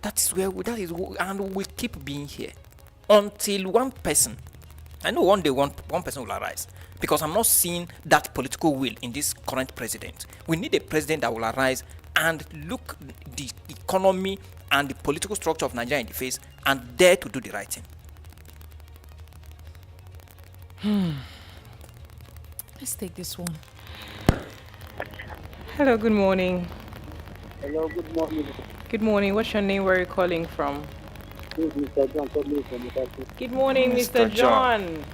And we keep being here until one person. I know one day one person will arise, because I'm not seeing that political will in this current president. We need a president that will arise and look the economy and the political structure of Nigeria in the face and dare to do the right thing. Let's take this one. Hello, good morning. Hello, good morning. Good morning. What's your name? Where are you calling from? This is Mr. John calling from Good morning, Mr. John.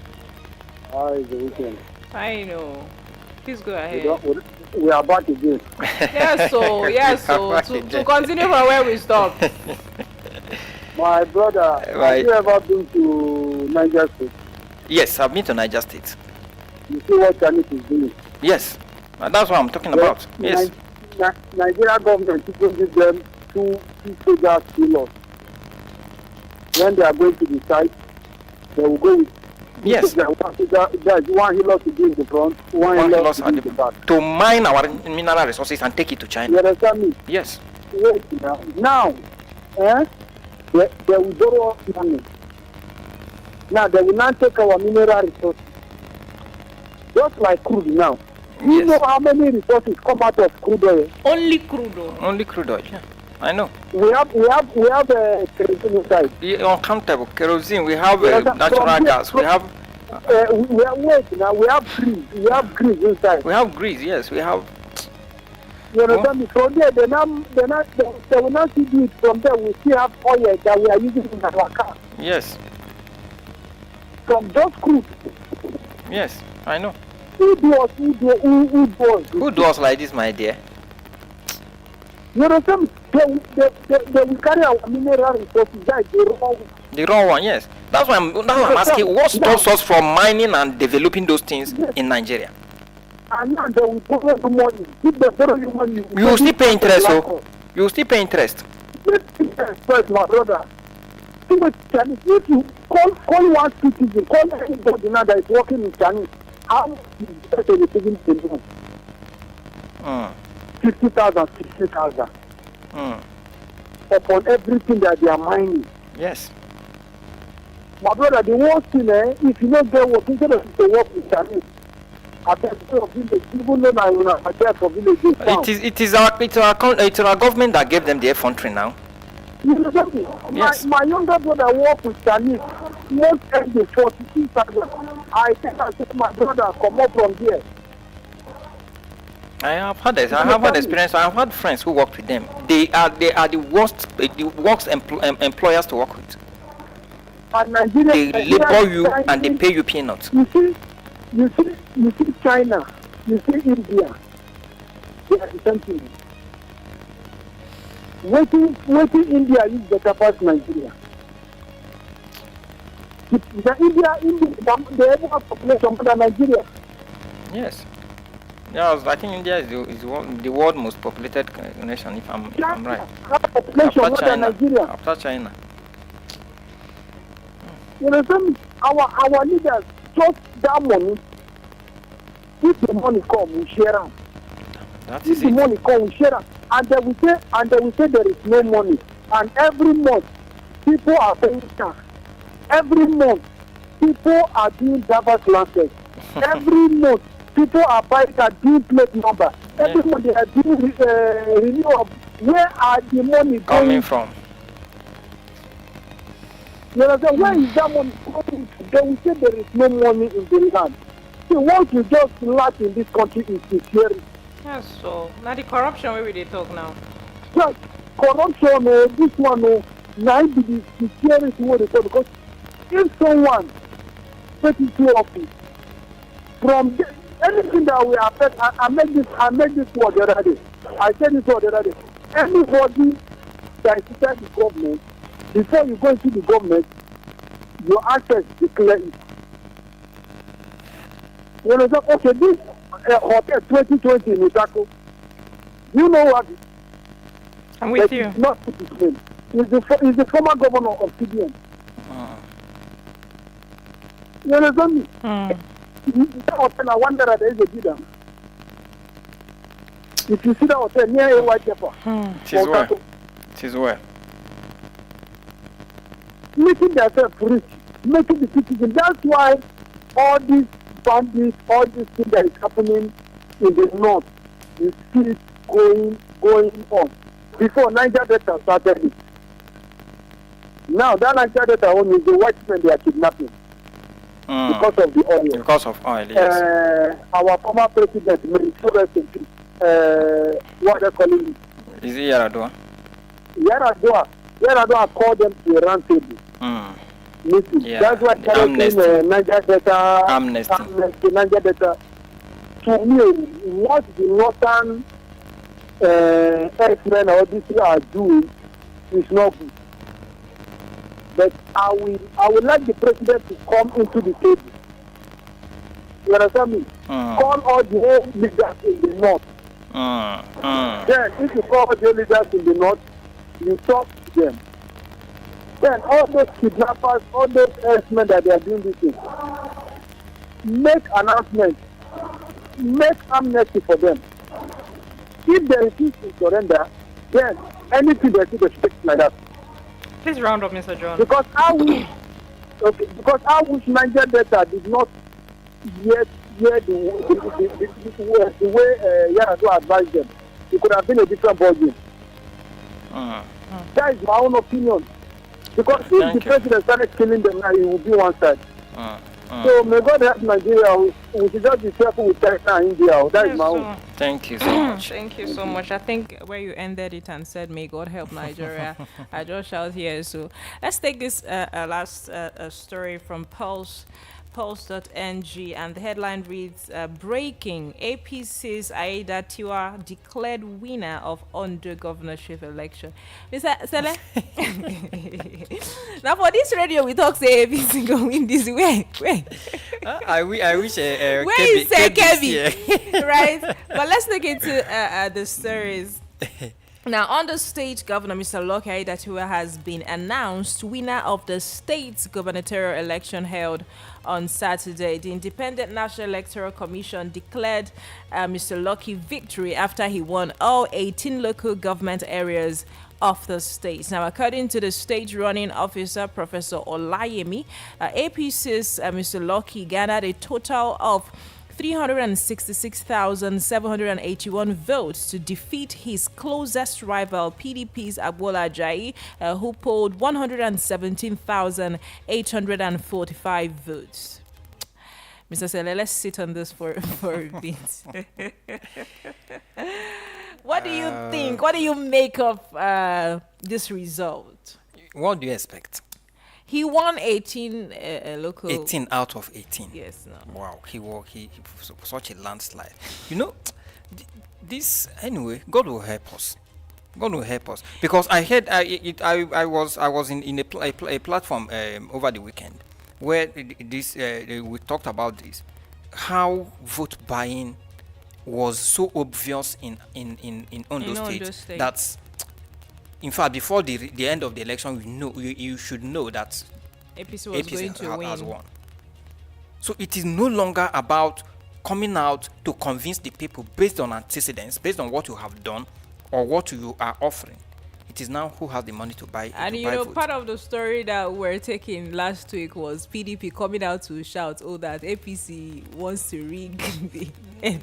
How is the weekend? I know. Please go ahead. We are back again. Yes, so to continue from where we stopped. My brother, have you ever been to Niger State? Yes, I've been to Niger State. You see what Chinese is doing? Yes, and that's what I'm talking about. Yes. Nigeria government is going to give them two soldiers kilos when they are going to decide they will go with. Yes. There's one hilo to be in the front, one hilo to be in the back. To mine our mineral resources and take it to China. You understand me? Yes. Wait now. They will borrow money. Now they will not take our mineral resources. Just like crude now. You know how many resources come out of crude oil? Only crude oil. Only crude oil. Yeah. I know. We have kerosene inside. Yeah, uncountable kerosene. We have natural gas. We have. We have grease. We have grease inside. We have grease. Yes, we have. You understand me? From there, they will not see it. From there, we still have oil that we are using in our car. Yes. From just crude. Yes, I know. Who does like this, my dear? You understand me? They will carry our mineral resources. That is the wrong one. The wrong one, yes. That's why I'm asking, what stops us from mining and developing those things in Nigeria? And now they will borrow the money. If they borrow the money, you will still pay interest, so you will still pay interest. First, my brother. If you call one citizen, call anybody now that is working in Chinese, how much is the receiving the loan? 50,000, 60,000. Upon everything that they are mining. Yes. My brother, the worst thing, if you don't get work, instead of to work with Chinese, I tell you, village, even though I will not care for villages. It is our government that gave them the effrontery now. You know, yes. My younger brother work with Chinese. Most end the 46,000. I think I said, my brother, come up from here. I have had this. I have had experience. I have had friends who worked with them. They are the worst employers to work with. And Nigeria, they labor you and they pay you peanuts. You see China, you see India. They are the same thing. Waiting India is better past Nigeria. India, they have a population more than Nigeria. Yes. Yeah, I think India is the world most populated nation, if I'm right. After China. You know, our leaders just that money. If the money come, we share them. If the money come, we share them. And they will say there is no money. And every month, people are paying tax. Every month, people are doing driver's license. Every month, people are buying a due plate number. Every month, they are doing renewal. Where are the money coming from? You know, where is that money coming from? They will say there is no money in the land. So what you just lack in this country is security. Yes, so now the corruption where we they talk now. Yes, corruption, this one, now be the security what they talk, because if someone gets into office, from anything that will affect, I made this word the other day. I said this word the other day. Anybody that is inside the government, before you go into the government, your access declare it. You know, okay, this hotel 2020 in Utako, you know what? I'm with you. It's not his name. He's the former governor of CBN. You understand me? That hotel, I wonder that there is a bidder. If you see that hotel near a white pepper, it is where? Making themselves rich, making the citizens. That's why all these bandits, all these things that is happening in the north, you see it going on. Before Niger Delta started it. Now that Niger Delta only is the white men they are kidnapping. Because of the oil. Because of oil, yes. Our former president, what they call him? Is it Yaradua? Yaradua called them to a round table. Yeah. That's why Niger Delta, Amnesty. Niger Delta. To me, what the northern X-Men or this are doing is not good. But I would like the president to come into the table. You understand me? Call all the whole leaders in the north. Then, if you call the leaders in the north, you talk to them. Then all those kidnappers, all those herdsmen that they are doing this thing, make announcements, make amnesty for them. If they refuse to surrender, then anything they do, they speak like that. Please round up, Mr. John. Because I wish Niger Delta did not hear the way Yar'Adua advised them. It could have been a different ballgame. That is my own opinion. Because if the president started killing them now, it would be one side. So may God help Nigeria. We should just be careful with China and India. That is my own. Thank you so much. Thank you so much. I think where you ended it and said, may God help Nigeria, I just shout here. So let's take this last story from Pulse.ng, and the headline reads, breaking, APC's Aida Tiwa declared winner of Ondo governorship election. Mr. Sele? Now for this radio, we talk say APC go win this way. I wish where is Kevin? Right? But let's look into the stories. Now, on the state, Governor Mr. Lucky Aiyedatiwa has been announced winner of the state's gubernatorial election held on Saturday. The Independent National Electoral Commission declared Mr. Lucky victory after he won all 18 local government areas of the state. Now, according to the state running officer, Professor Olayemi, APC's Mr. Lucky garnered a total of 366,781 votes to defeat his closest rival, PDP's Agbola Ajayi, who polled 117,845 votes. Mr. Sele, let's sit on this for a bit. What do you think? What do you make of this result? What do you expect? He won 18 local. 18 out of 18. Yes, no. Wow, he such a landslide. You know, this anyway. God will help us. God will help us, because I heard I was in a platform over the weekend where we talked about this, how vote buying was so obvious in Ondo State. That's, in fact, before the end of the election, you should know that APC was going to has won. So it is no longer about coming out to convince the people based on antecedents, based on what you have done or what you are offering. It is now who has the money to buy. And part of the story that we're taking last week was PDP coming out to shout, that APC wants to rig the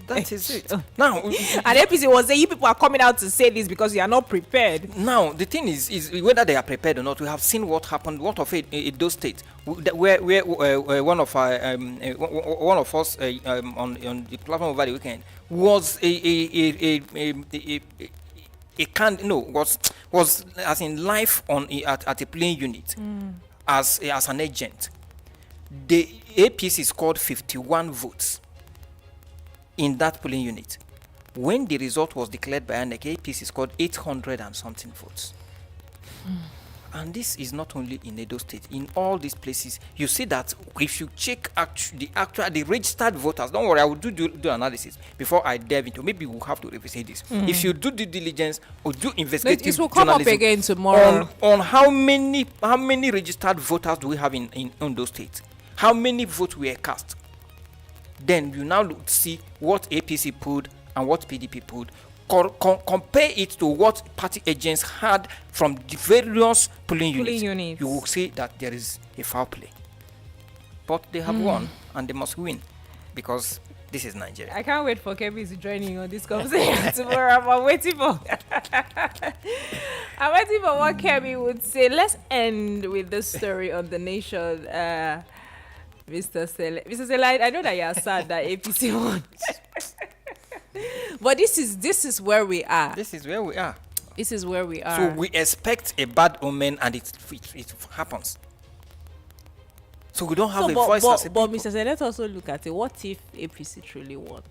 that is it. Now, and APC was saying, you people are coming out to say this because you are not prepared. Now, the thing is whether they are prepared or not. We have seen what happened. What of it in those states where one of us on the platform over the weekend was was as in life at a playing unit as an agent. The APC scored 51 votes in that polling unit. When the result was declared by INEC, APC scored 800 and something votes. And this is not only in Edo State. In all these places, you see that if you check the registered voters, don't worry, I will do analysis before I delve into. Maybe we'll have to revisit this. If you do due diligence or do investigative journalism, it will come up again tomorrow. On how many registered voters do we have in Ondo State? How many votes were cast? Then you now see what APC pulled and what PDP pulled. Compare it to what party agents had from the various polling units. You will see that there is a foul play. But they have won, and they must win, because this is Nigeria. I can't wait for Kevin to join in on this conversation tomorrow. I'm waiting for what Kevin would say. Let's end with this story on The Nation. Mr. Sele, I know that you are sad that APC won. But this is where we are. This is where we are. This is where we are. So we expect a bad omen, and it happens. So we don't have a voice as a people. But Mr. Sele, let's also look at it. What if APC truly won?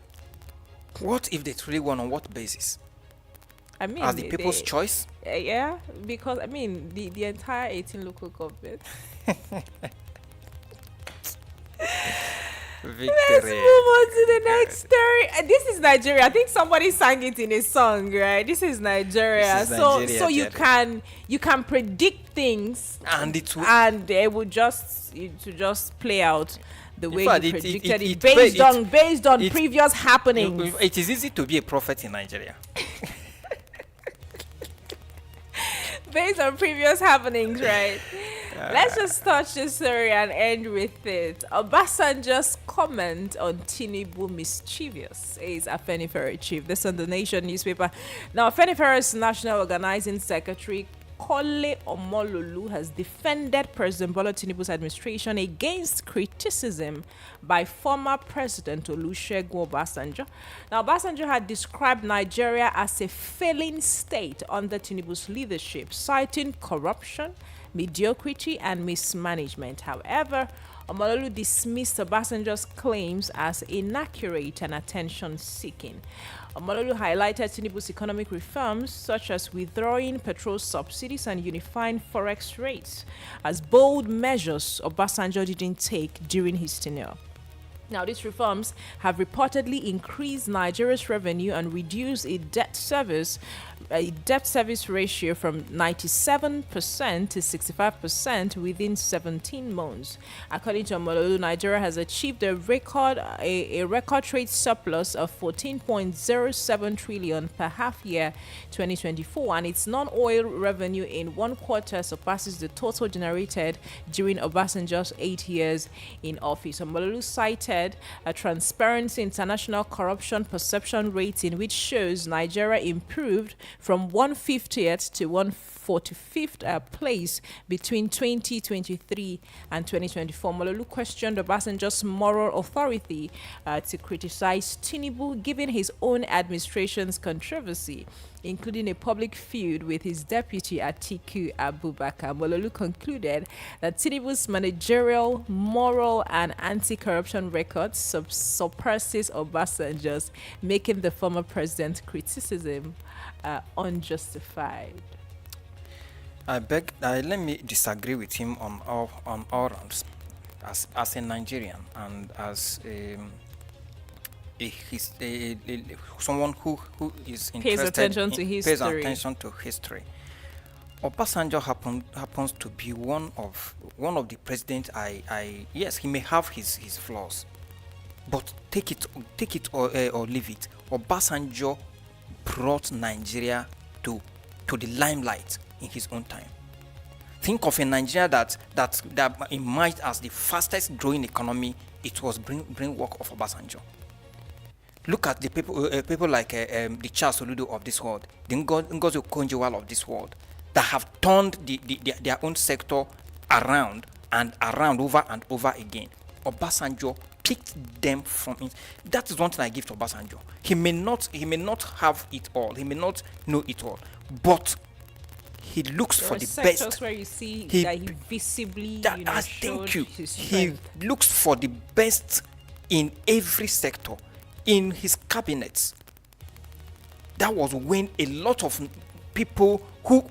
What if they truly won? On what basis? I mean, as the people's choice? Yeah, because I mean the entire 18 local government. Let's move on to the next story. This is Nigeria. I think somebody sang it in a song, right? This is Nigeria. This is Nigeria, so you can predict things, and they will just play out the way fact, you predicted it, it based on previous happenings. It is easy to be a prophet in Nigeria. Based on previous happenings, right? Let's just touch this story and end with it. Obasanjo's comment on Tinubu mischievous, says Afenifere chief. This on the Nation newspaper. Now, Afenifere's National Organizing Secretary Kole Omololu has defended President Bola Tinubu's administration against criticism by former President Olusegun Obasanjo. Now, Obasanjo had described Nigeria as a failing state under Tinubu's leadership, citing corruption, mediocrity, and mismanagement. However, Omololu dismissed Obasanjo's claims as inaccurate and attention-seeking. Omololu highlighted Tinubu's economic reforms, such as withdrawing petrol subsidies and unifying forex rates, as bold measures Obasanjo didn't take during his tenure. Now, these reforms have reportedly increased Nigeria's revenue and reduced a debt service ratio from 97% to 65% within 17 months. According to Omololu, Nigeria has achieved a record trade surplus of 14.07 trillion per half year 2024, and its non-oil revenue in one quarter surpasses the total generated during Obasanjo's 8 years in office. Omololu cited a Transparency International corruption perception rating, which shows Nigeria improved from 150th to 145th place between 2023 and 2024. Omololu questioned Obasanjo's moral authority to criticize Tinubu, given his own administration's controversy, including a public feud with his deputy Atiku Abubakar. Omololu concluded that Tinubu's managerial, moral, and anti-corruption record surpasses Obasanjo's, making the former president's criticism unjustified. Let me disagree with him on all rounds. As a Nigerian and as someone who is interested pays attention to history. Obasanjo happens to be one of the presidents. Yes, he may have his flaws, but take it or leave it. Obasanjo brought Nigeria to the limelight in his own time. Think of a Nigeria that emerged as the fastest growing economy. It was brain work of Obasanjo. Look at the people like the Charles Oludo of this world, the Ngozi Okonjo-Iweala of this world, that have turned their own sector around over and over again. Obasanjo picked them from it. That is one thing I give to Obasanjo. He may not have it all. He may not know it all, but he looks for the best. Where you see that he visibly, showed his strength. He looks for the best in every sector. In his cabinets, that was when a lot of people who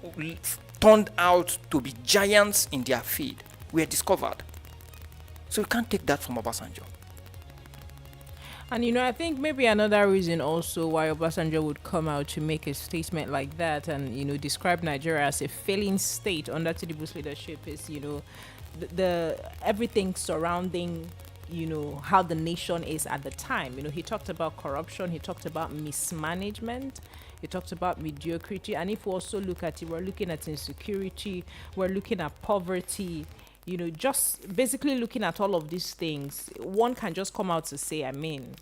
turned out to be giants in their field were discovered. So you can't take that from Obasanjo. And I think maybe another reason also why Obasanjo would come out to make a statement like that and describe Nigeria as a failing state under Tinubu's leadership is the everything surrounding how the nation is at the time. He talked about corruption, he talked about mismanagement, he talked about mediocrity, and if we also look at it, we're looking at insecurity, we're looking at poverty, just basically looking at all of these things. One can just come out to say,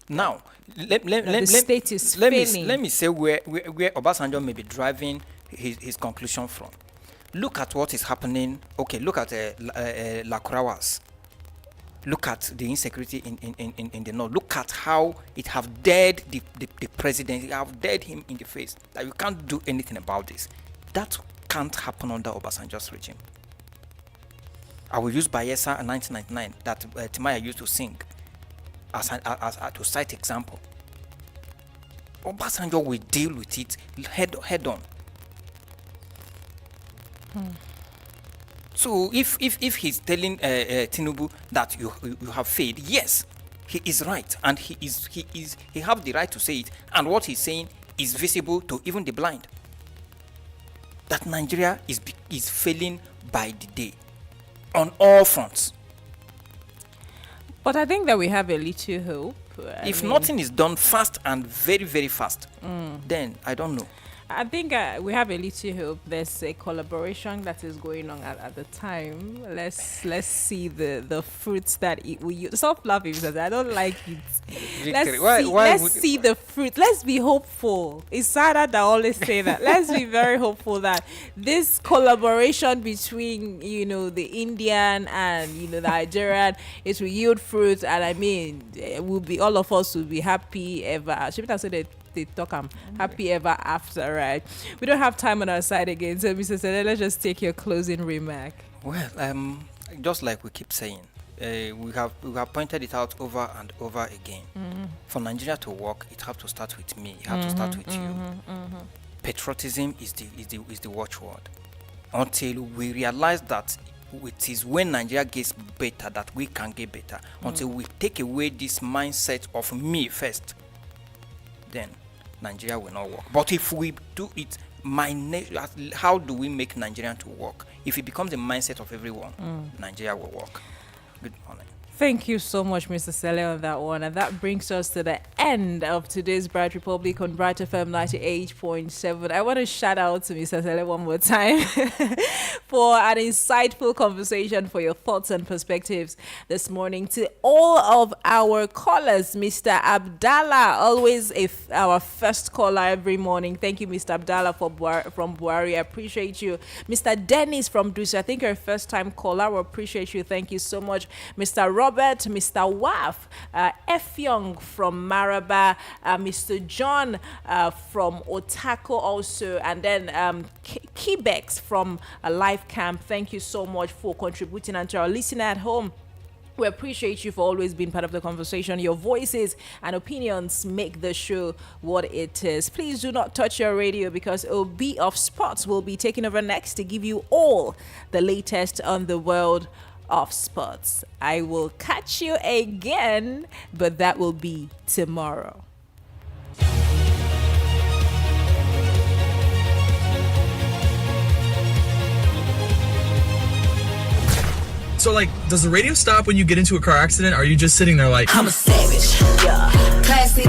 now the state is failing. Let me say where Obasanjo may be driving his conclusion from. Look at what is happening. Okay, look at Lakurawas. Look at the insecurity in the north. Look at how it have dared the president. It have dared him in the face that you can't do anything about this. That can't happen under Obasanjo's regime. I will use Bayelsa in 1999 that Timaya used to sing as to cite example. Obasanjo will deal with it head on. So if he's telling Tinubu that you have failed, yes, he is right, and he have the right to say it, and what he's saying is visible to even the blind. That Nigeria is failing by the day on all fronts. But I think that we have a little hope. If nothing is done fast and very, very fast, then I don't know. I think we have a little hope. There's a collaboration that is going on at the time. Let's see the fruits that it will use. Stop laughing because I don't like it. Let's see the fruit. Let's be hopeful. It's Sada that always say that. Let's be very hopeful that this collaboration between the Indian and the Nigerian, it will yield fruits, and I mean, all of us will be happy ever. Shemita said that. They talk happy ever after, right? We don't have time on our side again, so Mr. Sele, let's just take your closing remark. Well, just like we keep saying, we have pointed it out over and over again. For Nigeria to work, it has to start with me. It has to start with you. Patriotism is the watchword. Until we realize that it is when Nigeria gets better that we can get better. Until we take away this mindset of me first, then Nigeria will not work. But if we do it, how do we make Nigeria to work? If it becomes the mindset of everyone, Nigeria will work. Good morning. Thank you so much, Mr. Sele, on that one. And that brings us to the end of today's Bright Republic on Bright FM 98.7. I want to shout out to Mr. Sele one more time for an insightful conversation, for your thoughts and perspectives this morning. To all of our callers, Mr. Abdallah, always our first caller every morning. Thank you, Mr. Abdallah from Buhari. I appreciate you. Mr. Dennis from Dusi, I think you're a first-time caller. We appreciate you. Thank you so much. Mr. Robert, Mr. Waf, F. Young from Maraba, Mr. John from Otako also, and then Kebex from Life Camp. Thank you so much for contributing, and to our listener at home, we appreciate you for always being part of the conversation. Your voices and opinions make the show what it is. Please do not touch your radio, because OB of Sports will be taking over next to give you all the latest on the world of sports. I will catch you again, but that will be tomorrow. So, does the radio stop when you get into a car accident? Or are you just sitting there like, I'm a savage, yeah, classic,